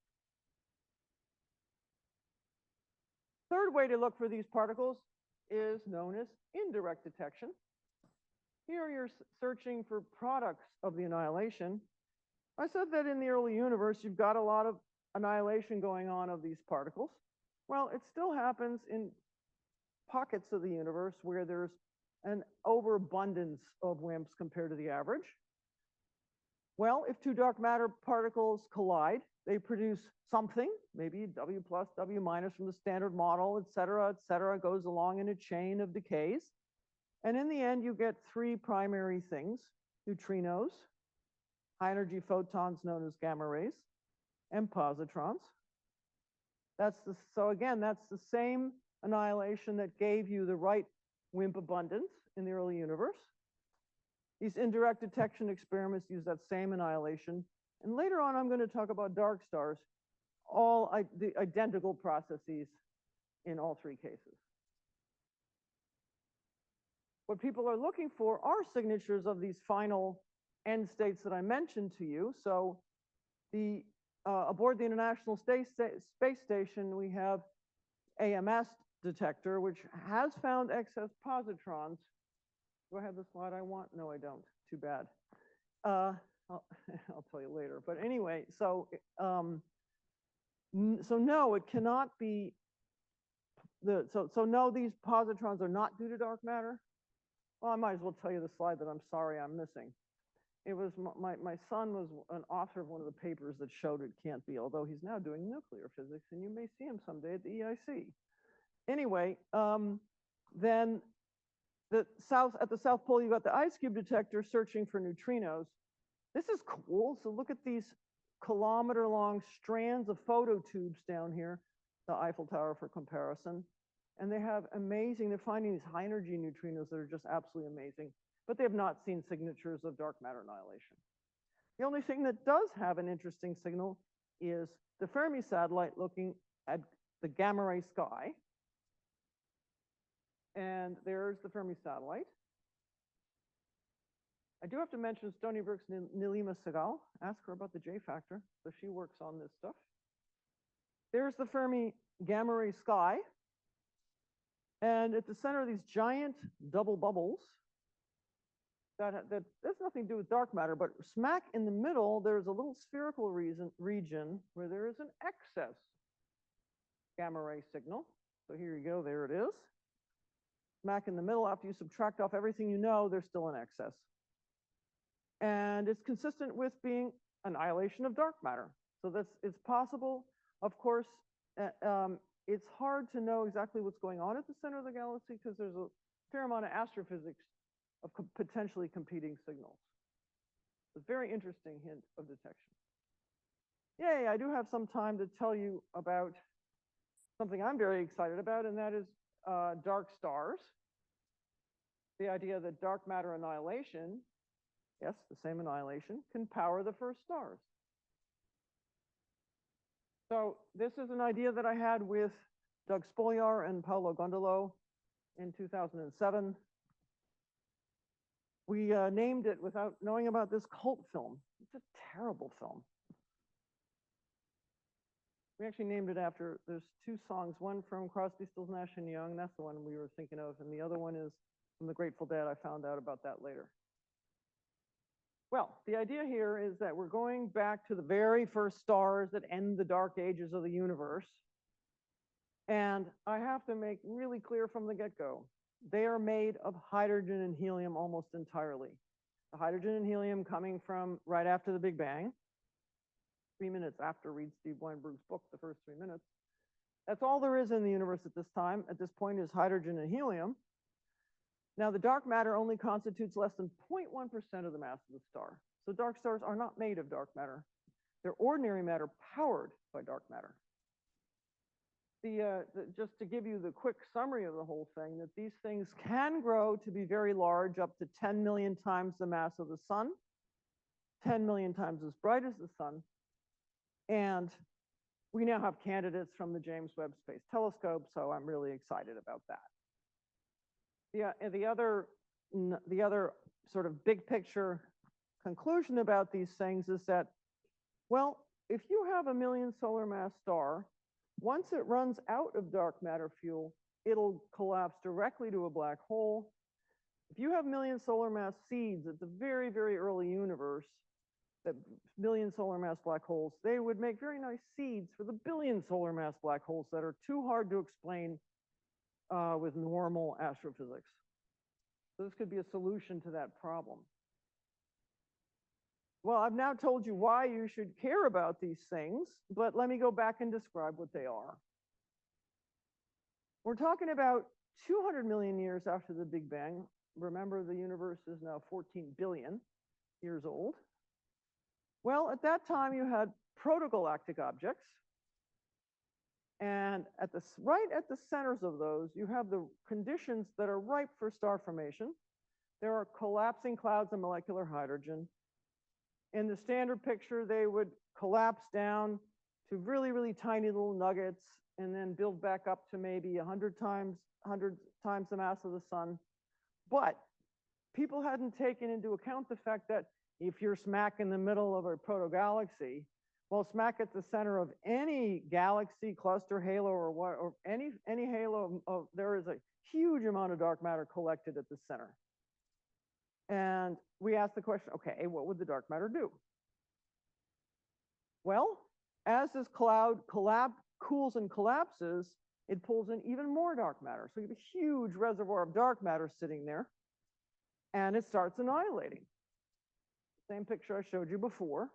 Third way to look for these particles is known as indirect detection. Here you're searching for products of the annihilation. I said that in the early universe, you've got a lot of annihilation going on of these particles. Well, it still happens in pockets of the universe where there's an overabundance of WIMPs compared to the average. Well, if two dark matter particles collide, they produce something, maybe W plus, W minus from the standard model, et cetera, goes along in a chain of decays. And in the end, you get three primary things: neutrinos, high energy photons known as gamma rays, and positrons. So again, that's the same annihilation that gave you the right WIMP abundance in the early universe. These indirect detection experiments use that same annihilation. And later on, I'm going to talk about dark stars, the identical processes in all three cases. What people are looking for are signatures of these final end states that I mentioned to you. So aboard the International Space Station, we have AMS detector, which has found excess positrons. Do I have the slide I want? No, I don't. Too bad. I'll tell you later. But anyway, so no, it cannot be. So no, these positrons are not due to dark matter. Well, I might as well tell you the slide that I'm sorry I'm missing. It was my son was an author of one of the papers that showed it can't be, although he's now doing nuclear physics, and you may see him someday at the EIC. Anyway, then at the South Pole, you've got the ice cube detector searching for neutrinos. This is cool. So look at these kilometer-long strands of phototubes down here, the Eiffel Tower for comparison. And they're finding these high energy neutrinos that are just absolutely amazing, but they have not seen signatures of dark matter annihilation. The only thing that does have an interesting signal is the Fermi satellite looking at the gamma ray sky. And there's the Fermi satellite. I do have to mention Stony Brook's Nilima Segal. Ask her about the J factor. So she works on this stuff. There's the Fermi gamma ray sky. And at the center of these giant double bubbles, that has nothing to do with dark matter, but smack in the middle, there's a little spherical region where there is an excess gamma ray signal. So here you go, there it is. Smack in the middle, after you subtract off everything you know, there's still an excess. And it's consistent with being annihilation of dark matter. So it's possible. Of course, it's hard to know exactly what's going on at the center of the galaxy because there's a fair amount of astrophysics of potentially competing signals. It's a very interesting hint of detection. Yay, I do have some time to tell you about something I'm very excited about, and that is dark stars. The idea that dark matter annihilation, yes, the same annihilation, can power the first stars. So this is an idea that I had with Doug Spolyar and Paolo Gondolo in 2007. We named it without knowing about this cult film. It's a terrible film. We actually named it after, there's two songs, one from Crosby, Stills, Nash & Young, that's the one we were thinking of, and the other one is from the Grateful Dead. I found out about that later. Well, the idea here is that we're going back to the very first stars that end the dark ages of the universe. And I have to make really clear from the get-go, they are made of hydrogen and helium almost entirely. The hydrogen and helium coming from right after the Big Bang, 3 minutes after read Steve Weinberg's book, the first 3 minutes. That's all there is in the universe at this time. At this point is hydrogen and helium. Now, the dark matter only constitutes less than 0.1% of the mass of the star. So dark stars are not made of dark matter. They're ordinary matter powered by dark matter. Just to give you the quick summary of the whole thing, that these things can grow to be very large, up to 10 million times the mass of the sun, 10 million times as bright as the sun. And we now have candidates from the James Webb Space Telescope, so I'm really excited about that. The other sort of big picture conclusion about these things is that, well, if you have a million solar mass star, once it runs out of dark matter fuel, it'll collapse directly to a black hole. If you have million solar mass seeds at the very, very early universe, that million solar mass black holes, they would make very nice seeds for the billion solar mass black holes that are too hard to explain with normal astrophysics. So this could be a solution to that problem. Well, I've now told you why you should care about these things, but let me go back and describe what they are. We're talking about 200 million years after the Big Bang. Remember, the universe is now 14 billion years old. Well, at that time, you had protogalactic objects. And right at the centers of those, you have the conditions that are ripe for star formation. There are collapsing clouds of molecular hydrogen. In the standard picture, they would collapse down to really, really tiny little nuggets and then build back up to maybe 100 times the mass of the sun. But people hadn't taken into account the fact that if you're smack in the middle of a protogalaxy, well, smack at the center of any galaxy, cluster, halo, or any halo, there is a huge amount of dark matter collected at the center. And we asked the question, okay, what would the dark matter do? Well, as this cloud cools and collapses, it pulls in even more dark matter. So you have a huge reservoir of dark matter sitting there, and it starts annihilating. Same picture I showed you before.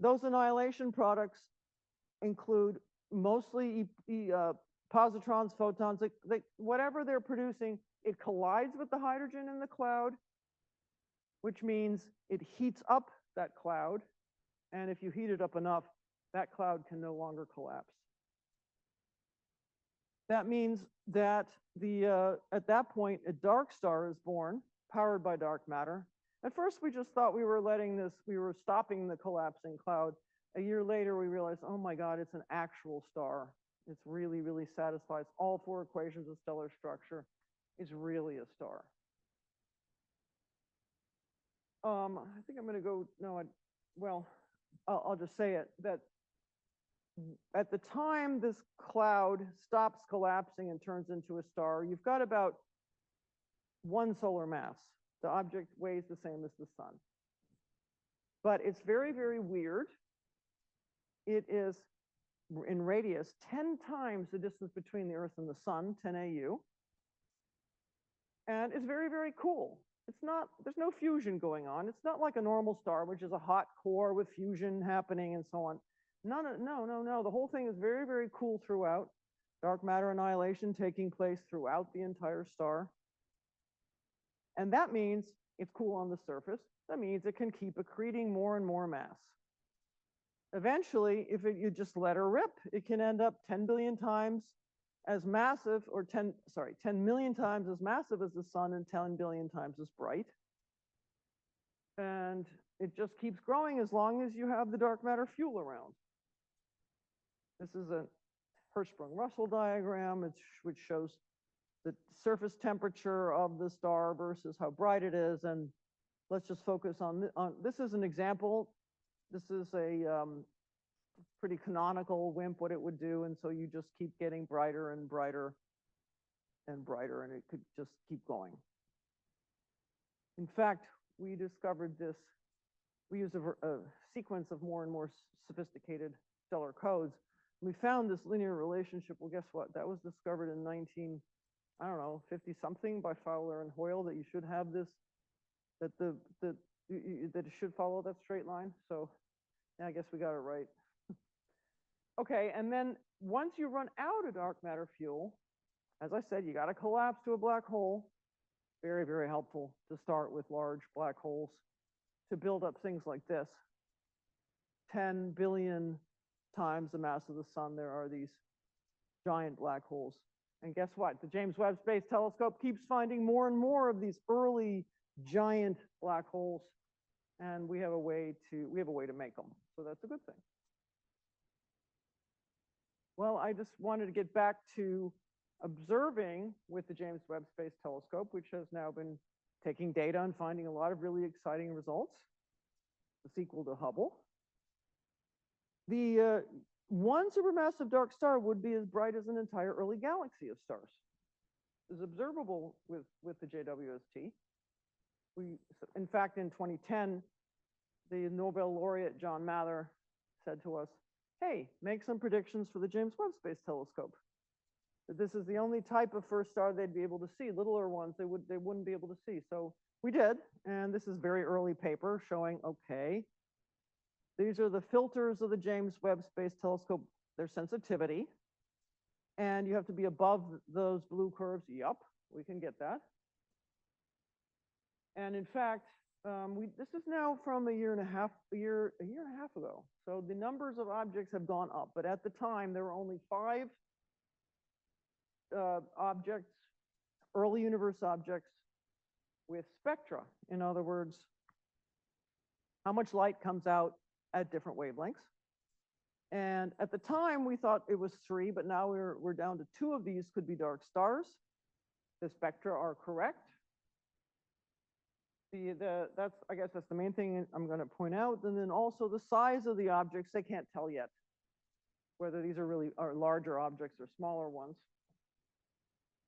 Those annihilation products include mostly positrons, photons, whatever they're producing, it collides with the hydrogen in the cloud, which means it heats up that cloud. And if you heat it up enough, that cloud can no longer collapse. That means that at that point, a dark star is born, powered by dark matter. At first, we just thought we were stopping the collapsing cloud. A year later, we realized, oh my God, it's an actual star. It's really, really satisfies all 4 equations of stellar structure. It's really a star. I think I'm going to go, I'll just say it, that at the time this cloud stops collapsing and turns into a star, you've got about 1 solar mass. The object weighs the same as the sun. But it's very, very weird. It is, in radius, 10 times the distance between the Earth and the sun, 10 AU. And it's very, very cool. There's no fusion going on. It's not like a normal star, which is a hot core with fusion happening and so on. No. The whole thing is very, very cool throughout. Dark matter annihilation taking place throughout the entire star. And that means it's cool on the surface. That means it can keep accreting more and more mass. Eventually, you just let her rip, it can end up 10 billion times as massive, or 10 million times as massive as the sun and 10 billion times as bright. And it just keeps growing as long as you have the dark matter fuel around. This is a Hertzsprung-Russell diagram, which shows the surface temperature of the star versus how bright it is. And let's just focus on this is an example. This is a pretty canonical WIMP, what it would do. And so you just keep getting brighter and brighter and brighter, and it could just keep going. In fact, we discovered this we used a sequence of more and more sophisticated stellar codes. We found this linear relationship. Well, guess what? That was discovered in 50 something by Fowler and Hoyle, that you should have this, that it should follow that straight line. So yeah, I guess we got it right. Okay, and then once you run out of dark matter fuel, as I said, you got to collapse to a black hole. Very, very helpful to start with large black holes to build up things like this. 10 billion times the mass of the sun, there are these giant black holes. And guess what? The James Webb Space Telescope keeps finding more and more of these early giant black holes, and we have a way to make them. So that's a good thing. Well, I just wanted to get back to observing with the James Webb Space Telescope, which has now been taking data and finding a lot of really exciting results. The sequel to Hubble. The one supermassive dark star would be as bright as an entire early galaxy of stars. Is observable with the JWST. In fact, in 2010, the Nobel laureate John Mather said to us, hey, make some predictions for the James Webb Space Telescope. That this is the only type of first star they'd be able to see. Littler ones they wouldn't be able to see. So we did, and this is very early paper showing, okay, these are the filters of the James Webb Space Telescope, their sensitivity. And you have to be above those blue curves. Yup, we can get that. And in fact, this is now from a year and a half ago. So the numbers of objects have gone up, but at the time there were only 5 objects, early universe objects with spectra. In other words, how much light comes out at different wavelengths. And at the time we thought it was 3, but now we're down to 2 of these could be dark stars. The spectra are correct. I guess that's the main thing I'm going to point out. And then also the size of the objects, they can't tell yet whether these are larger objects or smaller ones.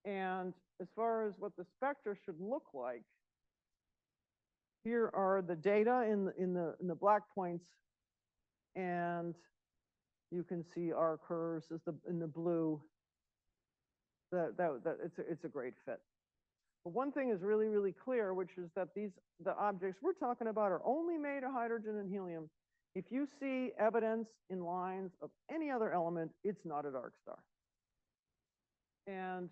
And as far as what the spectra should look like, here are the data in the black points, and you can see our curves in the blue. It's a great fit. But one thing is really, really clear, which is that the objects we're talking about are only made of hydrogen and helium. If you see evidence in lines of any other element, it's not a dark star. And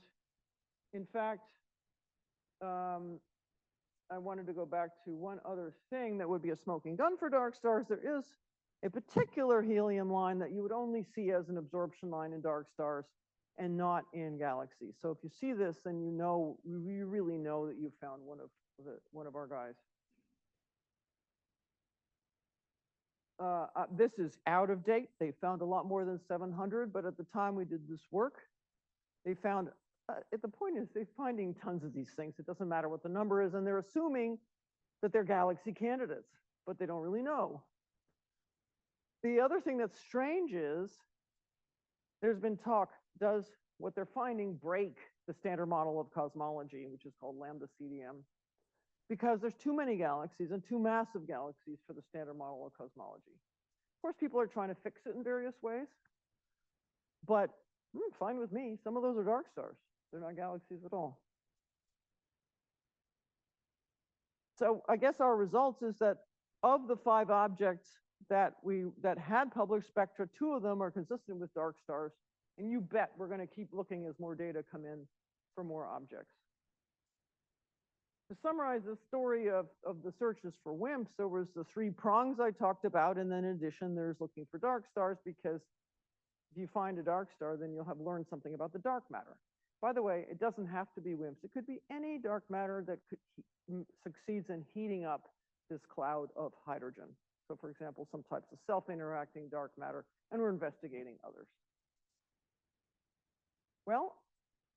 in fact, I wanted to go back to one other thing that would be a smoking gun for dark stars. There is a particular helium line that you would only see as an absorption line in dark stars and not in galaxies. So if you see this, then you know, you really know that you found one of our guys. This is out of date. They found a lot more than 700, but at the time we did this work, they found, the point is they're finding tons of these things. It doesn't matter what the number is, and they're assuming that they're galaxy candidates, but they don't really know. The other thing that's strange is there's been talk, does what they're finding break the standard model of cosmology, which is called lambda CDM? Because there's too many galaxies and too massive galaxies for the standard model of cosmology. Of course, people are trying to fix it in various ways, but fine with me. Some of those are dark stars. They're not galaxies at all. So I guess our results is that of the 5 objects that had published spectra, 2 of them are consistent with dark stars. And you bet we're going to keep looking as more data come in for more objects. To summarize the story of the searches for WIMPs, there was the 3 prongs I talked about, and then in addition, there's looking for dark stars, because if you find a dark star, then you'll have learned something about the dark matter. By the way, it doesn't have to be WIMPs. It could be any dark matter that succeeds in heating up this cloud of hydrogen. So for example, some types of self-interacting dark matter, and we're investigating others. Well,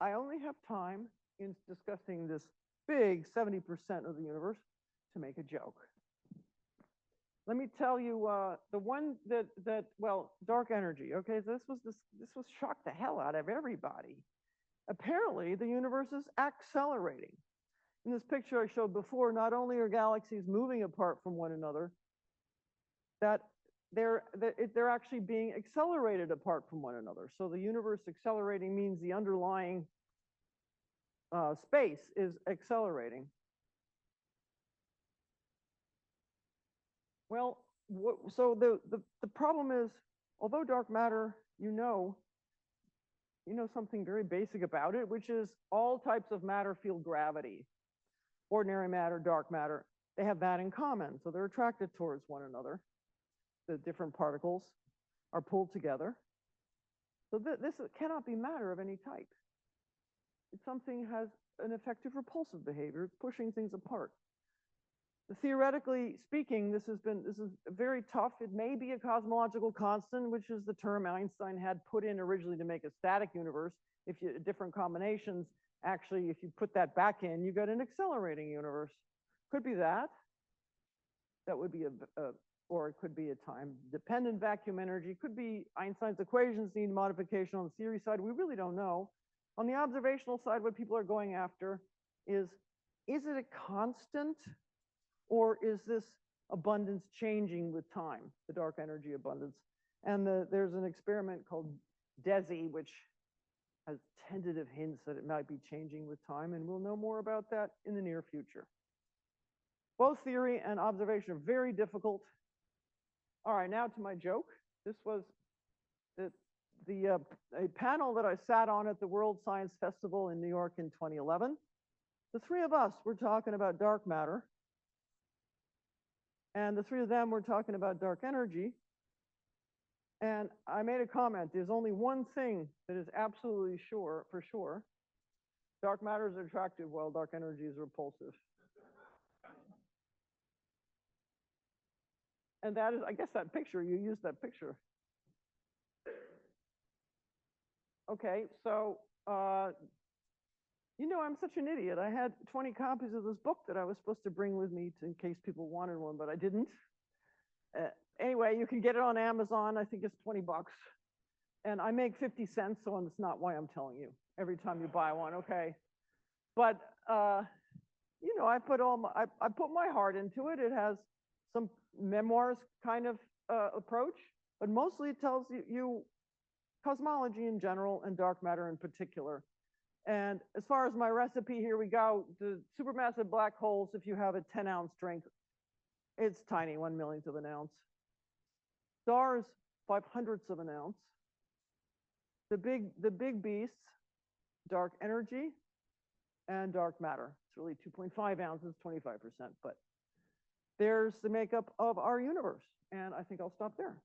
I only have time in discussing this big 70% of the universe to make a joke. Let me tell you the one well, dark energy. Okay, so this was shocked the hell out of everybody. Apparently, the universe is accelerating. In this picture I showed before, not only are galaxies moving apart from one another, that they're actually being accelerated apart from one another. So the universe accelerating means the underlying space is accelerating. Well, so the problem is, although dark matter, you know something very basic about it, which is all types of matter feel gravity. Ordinary matter, dark matter, they have that in common. So they're attracted towards one another. The different particles are pulled together. So this cannot be matter of any type. It's something has an effective repulsive behavior. It's pushing things apart. Theoretically speaking, this is very tough. It may be a cosmological constant, which is the term Einstein had put in originally to make a static universe. If you different combinations, actually, if you put that back in, you get an accelerating universe. Could be that. That would be or it could be a time-dependent vacuum energy. Could be Einstein's equations need modification on the theory side. We really don't know. On the observational side, what people are going after is it a constant, or is this abundance changing with time, the dark energy abundance? And there's an experiment called DESI, which has tentative hints that it might be changing with time, and we'll know more about that in the near future. Both theory and observation are very difficult. All right, now to my joke. This was a panel that I sat on at the World Science Festival in New York in 2011. The three of us were talking about dark matter, and the three of them were talking about dark energy. And I made a comment, there's only one thing that is absolutely sure, for sure. Dark matter is attractive while dark energy is repulsive. And that is, I guess that picture, you used that picture. Okay, so, I'm such an idiot. I had 20 copies of this book that I was supposed to bring with me in case people wanted one, but I didn't. Anyway, you can get it on Amazon. I think it's 20 bucks. And I make 50 cents, so it's not why I'm telling you every time you buy one, okay? But, I put I put my heart into it. It has some memoirs kind of approach, but mostly it tells you cosmology in general and dark matter in particular. And as far as my recipe, here we go. The supermassive black holes, if you have a 10-ounce drink, it's tiny, 1/millionth of an ounce. Stars, 5/100ths of an ounce. The big beasts, dark energy and dark matter. It's really 2.5 ounces, 25%, but there's the makeup of our universe. And I think I'll stop there.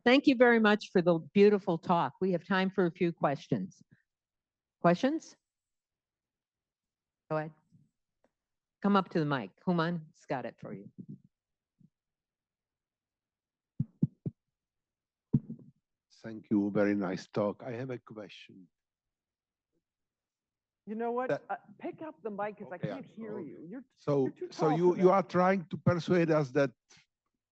Thank you very much for the beautiful talk. We have time for a few questions. Questions? Go ahead. Come up to the mic. Human, it's got it for you. Thank you. Very nice talk. I have a question. You know what? Pick up the mic because Okay, I can't hear you. You're so too tall for you that. are trying to persuade us that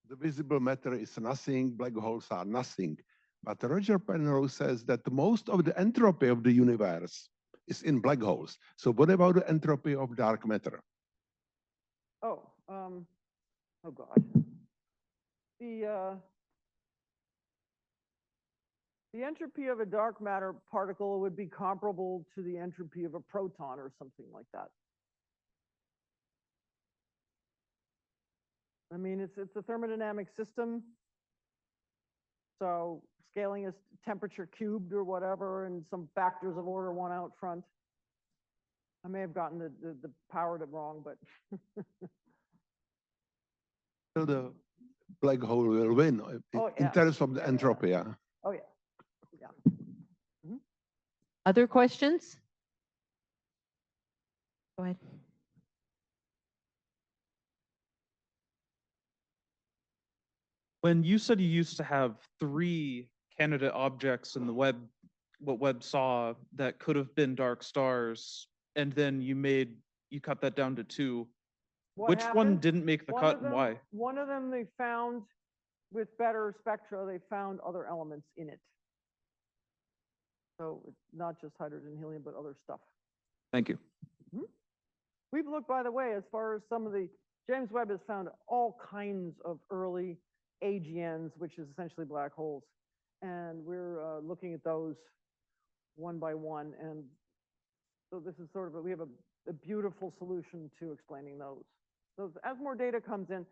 the visible matter is nothing, black holes are nothing. But Roger Penrose says that most of the entropy of the universe is in black holes. So what about the entropy of dark matter? Oh God. The entropy of a dark matter particle would be comparable to the entropy of a proton or something like that. I mean, it's a thermodynamic system. So scaling is temperature cubed or whatever, and some factors of order 1 out front. I may have gotten the power wrong, but. So the black hole will win in terms of the entropy. Yeah. Oh, yeah. Yeah. Mm-hmm. Other questions? Go ahead. When you said you used to have 3 candidate objects in the Webb, what Webb saw that could have been dark stars, and then you cut that down to 2. Which one didn't make the cut and why? One of them they found with better spectra, they found other elements in it. So it's not just hydrogen, helium, but other stuff. Thank you. We've looked, by the way, as far as some of the, James Webb has found all kinds of early AGNs, which is essentially black holes. And we're looking at those one by one. And so this is sort of, we have a beautiful solution to explaining those. So as more data comes in,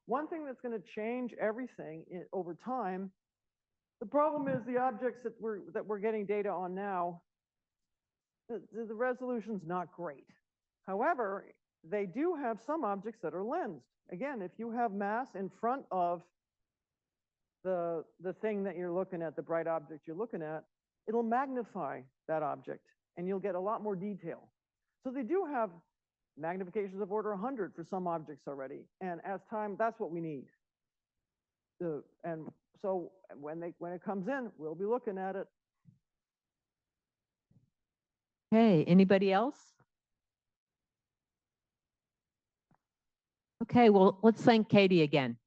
one thing that's going to change everything over time, the problem is the objects that we're getting data on now, the resolution's not great. However, they do have some objects that are lensed. Again, if you have mass in front of the thing that you're looking at, the bright object you're looking at, it'll magnify that object and you'll get a lot more detail. So they do have magnifications of order 100 for some objects already. And as time, that's what we need. And so when it comes in, we'll be looking at it. Okay, anybody else? Okay, well, let's thank Katie again.